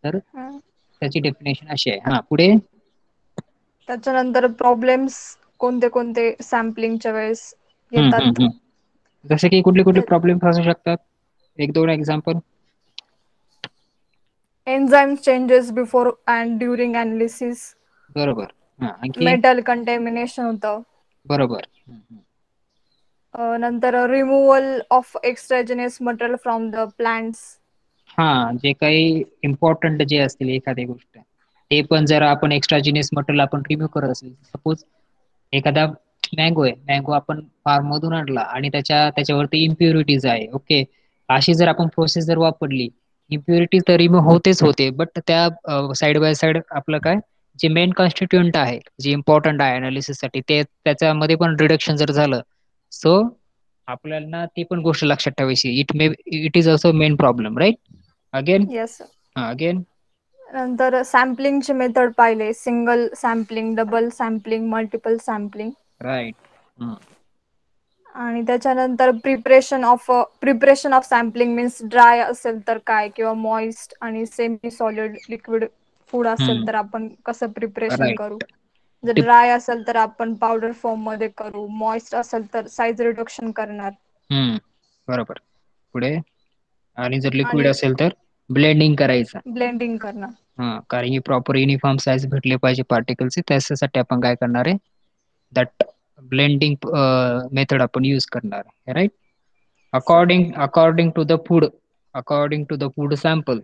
तर त्याची डेफिनेशन अशी आहे. पुढे त्याच्यानंतर प्रॉब्लेम्स कोणते कोणते सॅम्पलिंगच्या वेळेस येतात. जसे की कुठले कुठले प्रॉब्लेम असू शकतात, 1-2 example. Enzyme changes before and during analysis. बरोबर. आणखी? मेटल कंटॅमिनेशन होतं. बरोबर. नंतर removal of extraneous material from the plants. जे काही इम्पॉर्टंट जे असतील एखादी गोष्ट, ते पण जर आपण एक्स्ट्राजिनियस मटेरियल आपण रिमूव्ह करत असेल, सपोज एखादा मँगो आपण फार्म मधून आणला आणि त्याच्यावरती इम्प्युरिटीज आहे. ओके, अशी जर आपण प्रोसेस जर वापरली, इम्प्युरिटी तर रिमूव्ह होते, बट त्या साइड बाय साइड आपलं काय जे मेन कॉन्स्टिट्युएंट आहे, जे इम्पॉर्टंट आहे अनालिसिस साठी, ते त्याच्यामध्ये पण रिडक्शन जर झालं, सो आपल्याला ती पण गोष्ट लक्षात ठेवायची. It is also main problem, right? Again. Yes. Again. नंतर सॅम्पलिंगचे मेथड पाहिले, single sampling, double sampling, multiple sampling. Right. आणि त्याच्यानंतर preparation of sampling means dry असेल तर काय, किंवा मॉइस्ट आणि सेमी सॉलिड लिक्विड फूड असेल तर आपण कसं प्रिपरेशन करू. जर ड्राय असेल तर आपण पावडर फॉर्म मध्ये करू, मॉइस्ट असेल तर साइज रिडक्शन करणार. बरोबर. पुढे? आणि जर लिक्विड असेल तर ब्लेंडिंग करायचं. ब्लेंडिंग करणार. कारण की प्रॉपर युनिफॉर्म साईज भेटले पाहिजे पार्टिकलचे, त्याच्यासाठी आपण काय करणार आहे, दॅट ब्लेंडिंग मेथड आपण यूज करणार आहे, right? According to the food sample,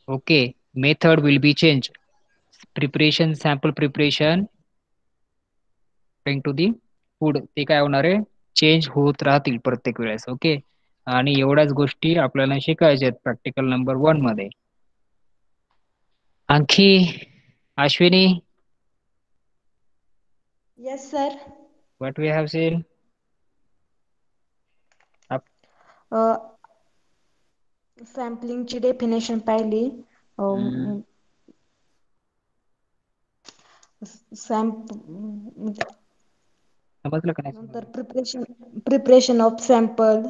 okay, method will be change. Sample preparation according to the food, ते काय होणार आहे, चेंज होत राहतील प्रत्येक वेळेस. ओके, आणि एवढ्याच गोष्टी आपल्याला शिकायच्या आहेत प्रॅक्टिकल नंबर 1 मध्ये. आणखी Ashwini? Yes sir. What we have seen? सॅम्पलिंगची डेफिनेशन पाहिली. समजलं का नाही? नंतर प्रिपरेशन ऑफ सॅम्पल,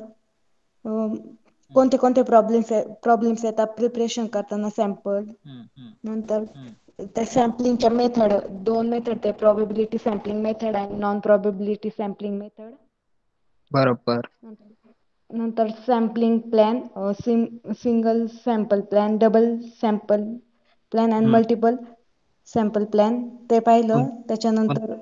कोणते कोणते प्रॉब्लेम्स येतात प्रिपरेशन करताना सॅम्पल. नंतर त्या सॅम्पलिंगच्या मेथड दोन मेथड ते प्रोबॅबिलिटी सॅम्पलिंग मेथड आणि नॉन प्रोबॅबिलिटी सॅम्पलिंग मेथड. बरोबर. नंतर sampling plan, single sample plan, double sample plan आणि मल्टिपल सॅम्पल प्लॅन ते पाहिलं. त्याच्यानंतर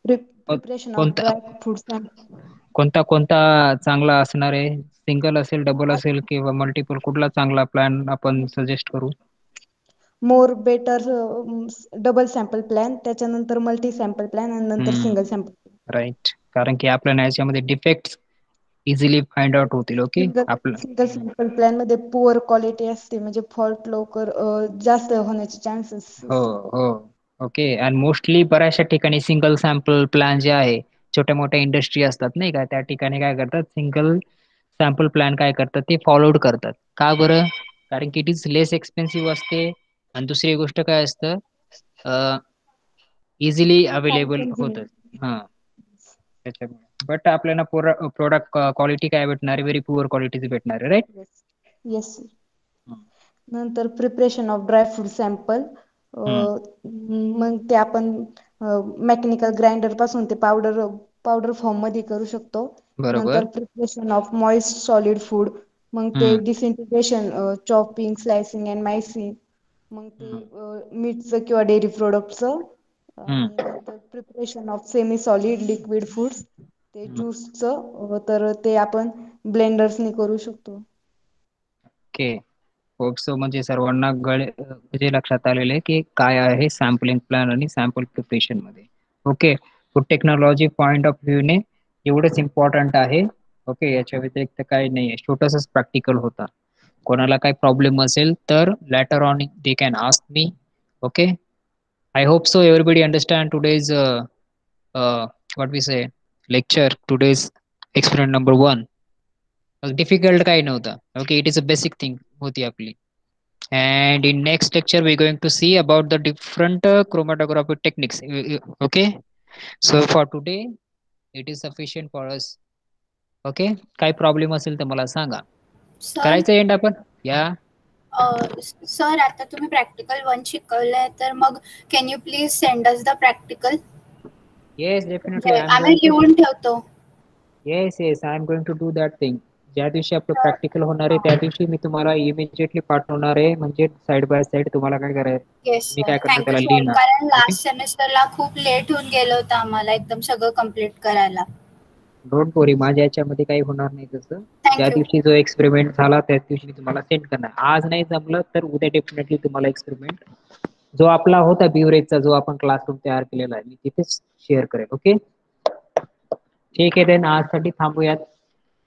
प्रिपरेशन ऑफ कोणता ड्राय फ्रूट सॅम्पल. कोणता चांगला असणार आहे? सिंगल असेल, डबल असेल किंवा मल्टिपल, कुठला चांगला प्लॅन आपण सजेस्ट करू? More better double sample plan, त्याच्यानंतर मल्टी सॅम्पल प्लॅन आणि नंतर सिंगल सॅम्पल. राईट. कारण की आपल्याला याच्यामध्ये डिफेक्ट इझिली फाइंड आउट होतील. ओके. सिंगल सॅम्पल प्लॅन मध्ये पुअर क्वालिटी असते, म्हणजे फॉल्ट लवकर जास्त होण्याचे चान्सेस. हो हो. ओके. आणि मोस्टली बऱ्याचशा ठिकाणी सिंगल सॅम्पल प्लॅन जे आहे, छोट्या मोठ्या इंडस्ट्री असतात नाही का, त्या ठिकाणी काय करतात, सिंगल सॅम्पल प्लॅन काय करतात ते फॉलोड करतात. का बरं? कारण की इट इज लेस एक्सपेन्सिव्ह असते आणि दुसरी गोष्ट काय असतं, इझिली अवेलेबल होतं. हा, त्याच्यामुळे. बट आपल्याला प्रोडक्ट क्वालिटी काय भेटणार आहे? व्हेरी पुअर क्वालिटीची भेटणार आहे. राईट. येस. नंतर preparation of dry fruit sample. मग ते आपण मेकॅनिकल ग्राइंडर पासून ते पावडर फॉर्म मध्ये करू शकतो. बरोबर. नंतर preparation of moist solid food, मग ते disintegration, chopping, slicing and mincing, मग ते मीटचं किंवा डेअरी प्रोडक्टचं. आणि नंतर preparation of semi solid liquid foods, ते ज्यूसचं, तर ते आपण ब्लेंडर्सनी करू शकतो. ओके. होप सो म्हणजे सर्वांना म्हणजे लक्षात आलेलं आहे की काय आहे सॅम्पलिंग प्लॅन आणि सॅम्पल प्रिपरेशन मध्ये. Okay. Food technology point of व्ह्यूने एवढंच इम्पॉर्टंट आहे. ओके. याच्या व्यतिरिक्त काही नाहीये. छोटंसंच प्रॅक्टिकल होता. कोणाला काही प्रॉब्लेम असेल तर later on they can ask me. Okay. I hope so everybody understand today's what we say lecture, today's experiment number 1. Difficult काही नव्हतं. Okay. It is a basic thing होती आपली. And in next lecture we're going to see about the different chromatography techniques. Okay. So for today it is sufficient for us. Okay. काही problem असेल तर मला सांगा. Sir करायचं and आपण या. Sir आता तुम्ही प्रॅक्टिकल 1 शिकवलंय, तर मग can you please send us the practical? Yes, definitely. आम्ही लिहून ठेवतो. Yes, I am going to do that thing. ज्या दिवशी आपलं प्रॅक्टिकल होणार आहे त्या दिवशी मी तुम्हाला इमिजिएटली पाठवणार आहे. म्हणजे साइड बाय साइड तुम्हाला काय करायचं, येस मी सर, काय करणार थँक्यू त्याला सर. लिहिणार. कारण लास्ट सेमेस्टरला खूप लेट होऊन गेलं होतं आम्हाला एकदम सगळं कम्प्लीट करायला. डोंट वरी, माझ्या याच्यामध्ये काही होणार नाही तसं. ज्या थँक्यू. दिवशी जो एक्सपेरिमेंट झाला त्याच दिवशी मी तुम्हाला सेंड करणार. आज नाही जमलं तर उद्या डेफिनेटली तुम्हाला एक्सपेरिमेंट जो आपला होता बिवरेजचा, जो आपण क्लासरूम तयार केलेला आहे, मी तिथेच शेअर करेल. ओके. ठीक आहे. देन आजसाठी थांबूयात.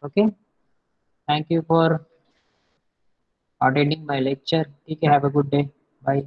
Okay. Thank you for attending my lecture. ठीक आहे. Have a good day. Bye.